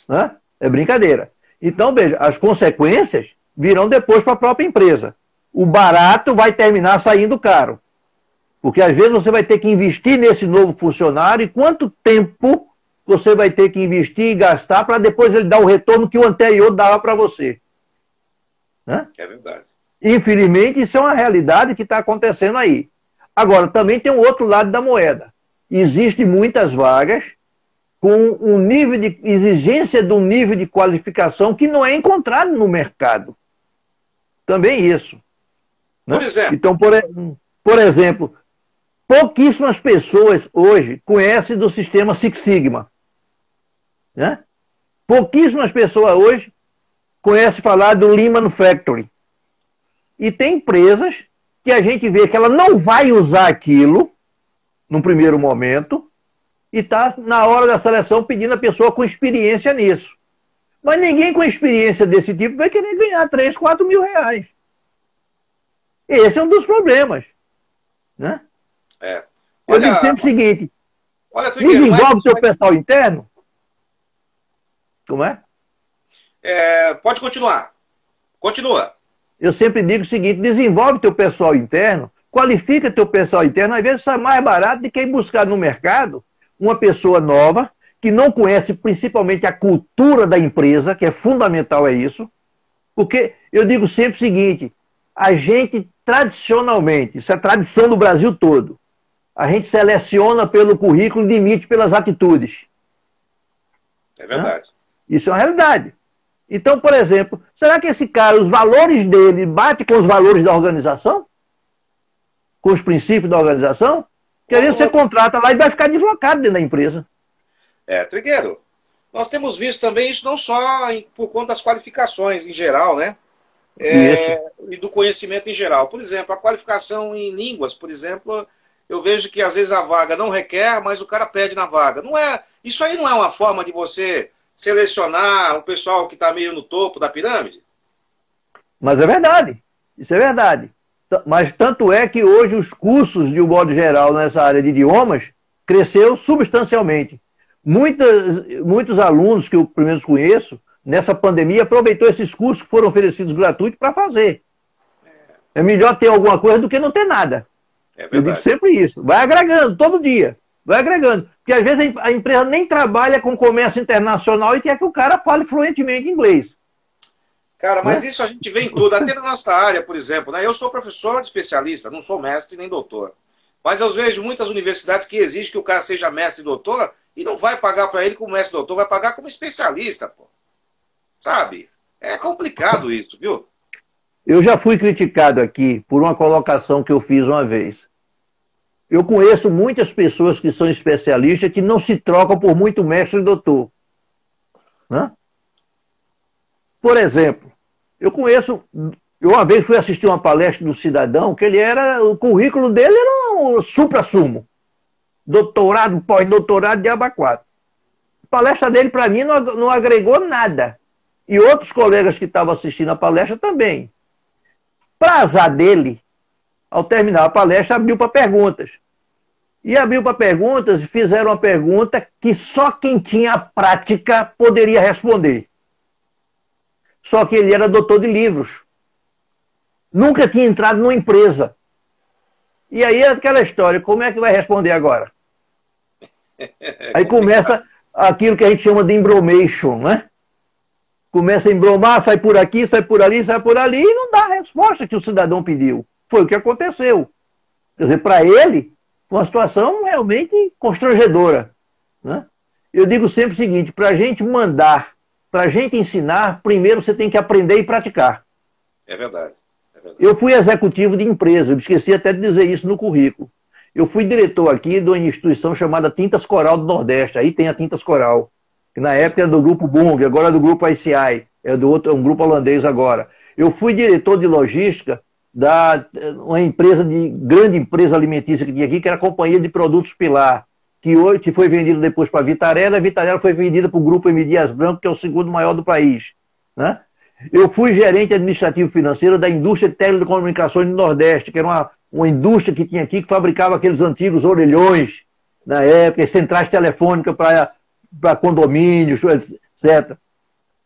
Né? É brincadeira. Então, veja, as consequências virão depois para a própria empresa. O barato vai terminar saindo caro. Porque às vezes você vai ter que investir nesse novo funcionário e quanto tempo você vai ter que investir e gastar para depois ele dar o retorno que o anterior dava para você. Né? É verdade. Infelizmente, isso é uma realidade que está acontecendo aí. Agora, também tem um outro lado da moeda. Existem muitas vagas com um nível de exigência de um nível de qualificação que não é encontrado no mercado. Também isso. Né? Por exemplo. Então, por exemplo, pouquíssimas pessoas hoje conhecem do sistema Six Sigma. Né? Pouquíssimas pessoas hoje conhecem falar do Lean Manufacturing. E tem empresas que a gente vê que ela não vai usar aquilo num primeiro momento e está na hora da seleção pedindo a pessoa com experiência nisso. Mas ninguém com experiência desse tipo vai querer ganhar 3, 4 mil reais. Esse é um dos problemas. Né? Eu digo sempre o seguinte, desenvolve o seu pessoal interno. Como é? Pode continuar. Continua. Eu sempre digo o seguinte, desenvolve teu pessoal interno, qualifica teu pessoal interno, às vezes sai mais barato do que ir buscar no mercado uma pessoa nova, que não conhece principalmente a cultura da empresa, que é fundamental, é isso. Porque eu digo sempre o seguinte, a gente tradicionalmente, isso é tradição do Brasil todo, a gente seleciona pelo currículo e demite pelas atitudes. É verdade. Né? Isso é uma realidade. Então, por exemplo, será que esse cara, os valores dele, bate com os valores da organização? Com os princípios da organização? Porque às vezes você contrata lá e vai ficar deslocado dentro da empresa. Trigueiro, nós temos visto também isso não só por conta das qualificações em geral, né? E do conhecimento em geral. Por exemplo, a qualificação em línguas, por exemplo, eu vejo que às vezes a vaga não requer, mas o cara pede na vaga. Isso aí não é uma forma de você selecionar o pessoal que está meio no topo da pirâmide? Mas é verdade. Isso é verdade. Mas tanto é que hoje os cursos, de um modo geral, nessa área de idiomas, cresceu substancialmente. Muitos alunos que eu pelo menos conheço, nessa pandemia, aproveitou esses cursos que foram oferecidos gratuitos para fazer. É melhor ter alguma coisa do que não ter nada. Eu digo sempre isso. Vai agregando, todo dia. Vai agregando. Porque às vezes a empresa nem trabalha com comércio internacional e quer que o cara fale fluentemente inglês. Cara, mas isso a gente vê em tudo. Até na nossa área, por exemplo, né? Eu sou professor de especialista, não sou mestre nem doutor. Mas eu vejo muitas universidades que exigem que o cara seja mestre e doutor e não vai pagar para ele como mestre e doutor, vai pagar como especialista, pô. Sabe? É complicado isso, viu? Eu já fui criticado aqui por uma colocação que eu fiz uma vez. Eu conheço muitas pessoas que são especialistas que não se trocam por muito mestre e doutor. Né? Por exemplo, eu uma vez fui assistir uma palestra do cidadão que o currículo dele era um supra-sumo. Doutorado, pós-doutorado de aba 4. A palestra dele, para mim, não agregou nada. E outros colegas que estavam assistindo a palestra também. Para azar dele, ao terminar a palestra, abriu para perguntas. E abriu para perguntas e fizeram uma pergunta que só quem tinha prática poderia responder. Só que ele era doutor de livros. Nunca tinha entrado numa empresa. E aí é aquela história, como é que vai responder agora? Aí começa aquilo que a gente chama de embromation, né? Começa a embromar, sai por aqui, sai por ali, sai por ali, e não dá a resposta que o cidadão pediu. Foi o que aconteceu. Quer dizer, para ele, foi uma situação realmente constrangedora. Né? Eu digo sempre o seguinte, para a gente mandar, para a gente ensinar, primeiro você tem que aprender e praticar. É verdade. Eu fui executivo de empresa, eu esqueci até de dizer isso no currículo. Eu fui diretor aqui de uma instituição chamada Tintas Coral do Nordeste, aí tem a Tintas Coral. Que na época era do grupo Bunge, agora é do grupo ICI, é um grupo holandês agora. Eu fui diretor de logística uma grande empresa alimentícia que tinha aqui, que era a Companhia de Produtos Pilar, que foi vendida depois para a Vitarella foi vendida para o grupo M. Dias Branco, que é o segundo maior do país. Né? Eu fui gerente administrativo financeiro da indústria de telecomunicações do Nordeste, que era uma indústria que tinha aqui, que fabricava aqueles antigos orelhões, na época, centrais telefônicas para condomínios, etc.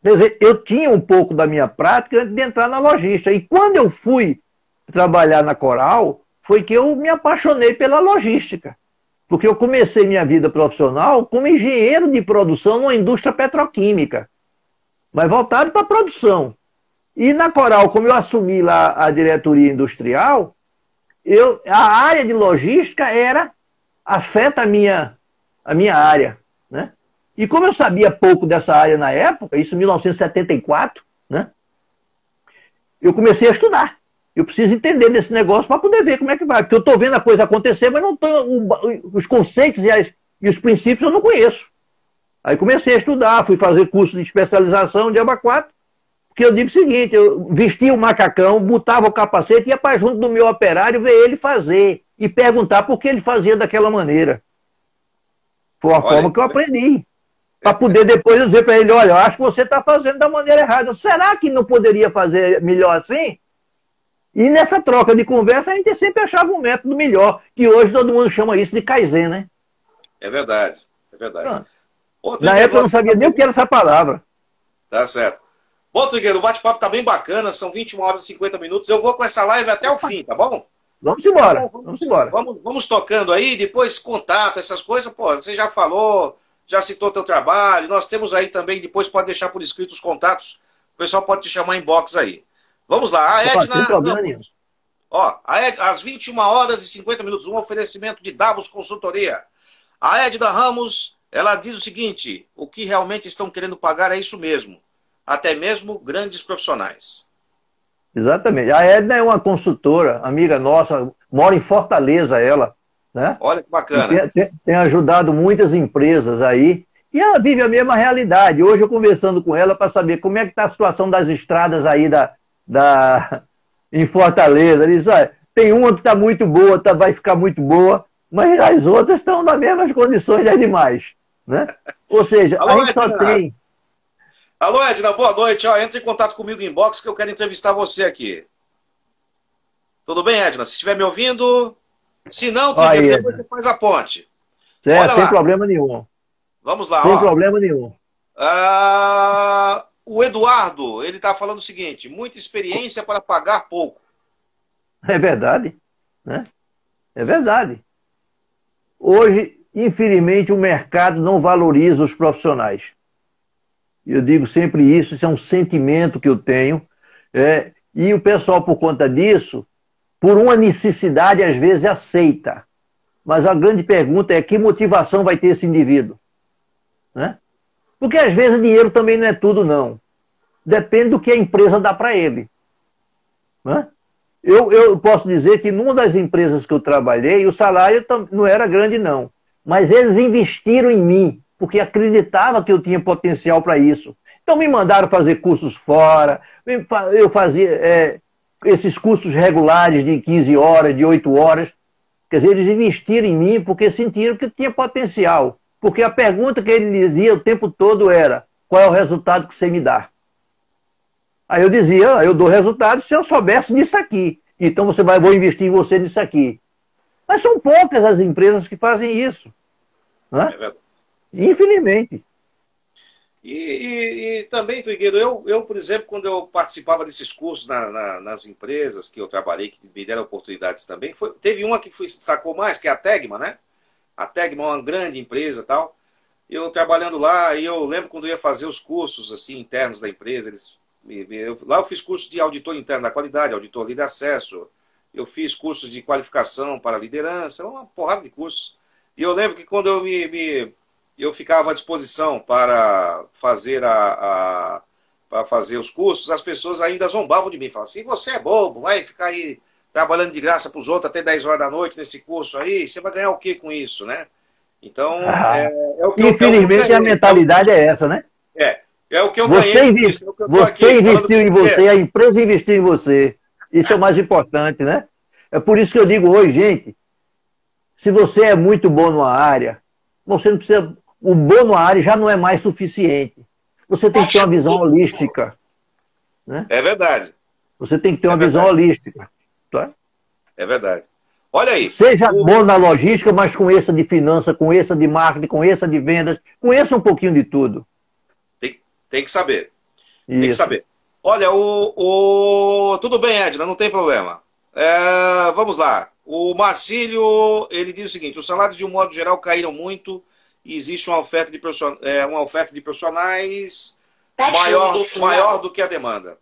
Quer dizer, eu tinha um pouco da minha prática de entrar na logística. E quando eu fui trabalhar na Coral, foi que eu me apaixonei pela logística. Porque eu comecei minha vida profissional como engenheiro de produção numa indústria petroquímica, mas voltado para a produção. E na Coral, como eu assumi lá a diretoria industrial, a área de logística afeta a minha área. Né? E como eu sabia pouco dessa área na época, isso em 1974, né? Eu comecei a estudar. Eu preciso entender desse negócio para poder ver como é que vai. Porque eu estou vendo a coisa acontecer, mas não os conceitos e os princípios eu não conheço. Aí comecei a estudar, fui fazer curso de especialização de aba 4, porque eu digo o seguinte, eu vestia o macacão, botava o capacete, ia para junto do meu operário ver ele fazer e perguntar por que ele fazia daquela maneira. Foi a forma que eu aprendi. Para poder depois dizer para ele, olha, eu acho que você está fazendo da maneira errada. Será que não poderia fazer melhor assim? E nessa troca de conversa, a gente sempre achava um método melhor, que hoje todo mundo chama isso de Kaizen, né? É verdade, é verdade. Na época eu não sabia nem o que era essa palavra. Tá certo. Bom, Trigueiro, o bate-papo tá bem bacana, são 21 horas e 50 minutos. Eu vou com essa live até o fim, tá bom? Vamos embora, vamos embora. Vamos tocando aí, depois contato, essas coisas, pô, você já falou, já citou teu trabalho, nós temos aí também, depois pode deixar por escrito os contatos, o pessoal pode te chamar em box aí. Vamos lá, a Edna Ramos. Ó, às 21 horas e 50 minutos, um oferecimento de Davos Consultoria. A Edna Ramos, ela diz o seguinte, o que realmente estão querendo pagar é isso mesmo, até mesmo grandes profissionais. Exatamente. A Edna é uma consultora, amiga nossa, mora em Fortaleza ela, né? Olha que bacana. Tem ajudado muitas empresas aí, e ela vive a mesma realidade. Hoje eu conversando com ela para saber como é que está a situação das estradas aí em Fortaleza. Ele diz, tem uma que está muito boa, vai ficar muito boa, mas as outras estão nas mesmas condições das demais. Né? Ou seja, alô, a gente só tem... Alô, Edna, boa noite. Entre em contato comigo em inbox que eu quero entrevistar você aqui. Tudo bem, Edna? Se estiver me ouvindo... Se não, depois você faz a ponte. Certo, sem problema nenhum. Vamos lá. Sem problema nenhum. O Eduardo, ele está falando o seguinte: muita experiência para pagar pouco. É verdade, né? É verdade. Hoje, infelizmente, o mercado não valoriza os profissionais. Eu digo sempre isso é um sentimento que eu tenho. E o pessoal, por conta disso, por uma necessidade, às vezes aceita. Mas a grande pergunta é: que motivação vai ter esse indivíduo? Né? Porque às vezes dinheiro também não é tudo, não. Depende do que a empresa dá para ele. Né? Eu posso dizer que numa das empresas que eu trabalhei, o salário não era grande, não. Mas eles investiram em mim, porque acreditavam que eu tinha potencial para isso. Então me mandaram fazer cursos fora, eu fazia esses cursos regulares de 15 horas, de 8 horas. Quer dizer, eles investiram em mim porque sentiram que eu tinha potencial. Porque a pergunta que ele dizia o tempo todo era: qual é o resultado que você me dá? Aí eu dizia: eu dou resultado se eu soubesse disso aqui. Então vou investir em você nisso aqui. Mas são poucas as empresas que fazem isso. Né? É verdade. Infelizmente. E também, Trigueiro, eu, por exemplo, quando eu participava desses cursos nas empresas que eu trabalhei, que me deram oportunidades também, teve uma que destacou mais, que é a Tegma, né? A Tegma é uma grande empresa e tal. Eu trabalhando lá, e eu lembro quando eu ia fazer os cursos assim, internos da empresa, lá eu fiz curso de auditor interno da qualidade, auditor de acesso, eu fiz cursos de qualificação para liderança, uma porrada de cursos. E eu lembro que quando eu ficava à disposição para fazer para fazer os cursos, as pessoas ainda zombavam de mim, falavam assim: você é bobo, vai ficar aí trabalhando de graça para os outros até 10 horas da noite nesse curso aí, você vai ganhar o que com isso, né? Então, o que infelizmente a mentalidade é essa, né? É o que eu ganhei. Você investiu em você, a empresa investiu em você. Isso é o mais importante, né? É por isso que eu digo hoje, gente, se você é muito bom numa área, você não precisa... O bom numa área já não é mais suficiente. Você tem que ter uma visão holística. Né? É verdade. Você tem que ter uma visão holística. Tá? É verdade. Olha aí. Seja bom na logística, mas conheça de finança, conheça de marketing, conheça de vendas, conheça um pouquinho de tudo. Tem que saber. Isso. Tem que saber. Olha, tudo bem, Edna, não tem problema. Vamos lá. O Marcílio, ele diz o seguinte: os salários, de um modo geral, caíram muito e existe uma oferta de profissionais maior do que a demanda.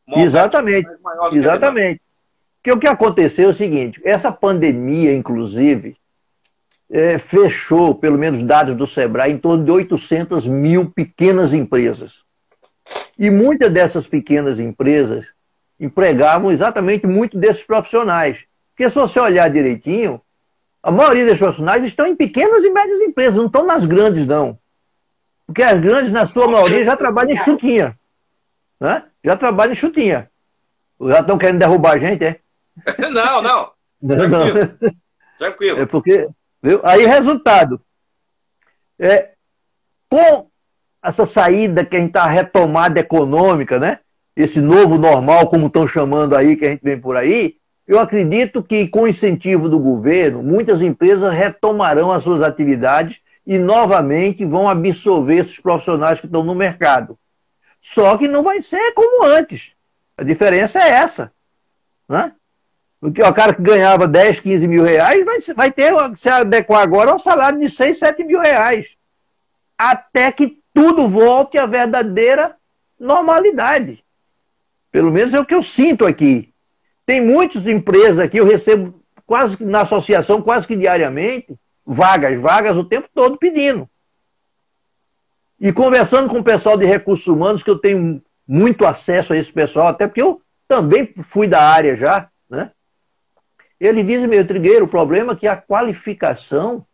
Exatamente. Exatamente. Porque o que aconteceu é o seguinte: essa pandemia, inclusive, fechou, pelo menos dados do Sebrae, em torno de 800 mil pequenas empresas. E muitas dessas pequenas empresas empregavam exatamente muito desses profissionais. Porque se você olhar direitinho, a maioria desses profissionais estão em pequenas e médias empresas, não estão nas grandes, não. Porque as grandes, na sua maioria, já trabalham em chutinha. Né? Já trabalham em chutinha. Já estão querendo derrubar a gente, é? Não. Tranquilo. É porque... Viu? Aí, resultado. Com essa saída que a gente está, retomada econômica, né? Esse novo normal, como estão chamando aí, que a gente vem por aí, eu acredito que, com o incentivo do governo, muitas empresas retomarão as suas atividades e, novamente, vão absorver esses profissionais que estão no mercado. Só que não vai ser como antes. A diferença é essa. Né? Porque o cara que ganhava 10, 15 mil reais vai ter que se adequar agora ao salário de 6, 7 mil reais. Até que tudo volte à verdadeira normalidade. Pelo menos é o que eu sinto aqui. Tem muitas empresas aqui, eu recebo quase que na associação, quase que diariamente, vagas o tempo todo pedindo. E conversando com o pessoal de recursos humanos, que eu tenho muito acesso a esse pessoal, até porque eu também fui da área já, né? Ele diz: meu Trigueiro, o problema é que a qualificação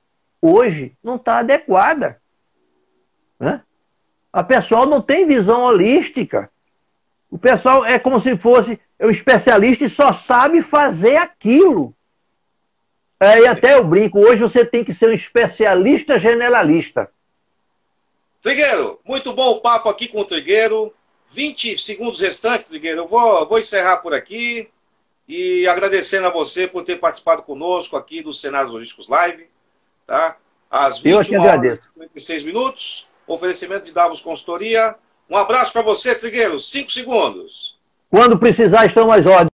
hoje não está adequada. Né? A pessoal não tem visão holística. O pessoal é como se fosse um especialista e só sabe fazer aquilo. E até eu brinco, hoje você tem que ser um especialista generalista. Trigueiro, muito bom o papo aqui com o Trigueiro. 20 segundos restantes, Trigueiro, eu vou encerrar por aqui. E agradecendo a você por ter participado conosco aqui do Cenários Logísticos Live. tá? Às 21h56, oferecimento de Davos Consultoria. Um abraço para você, Trigueiro, 5 segundos. Quando precisar, estão às ordens.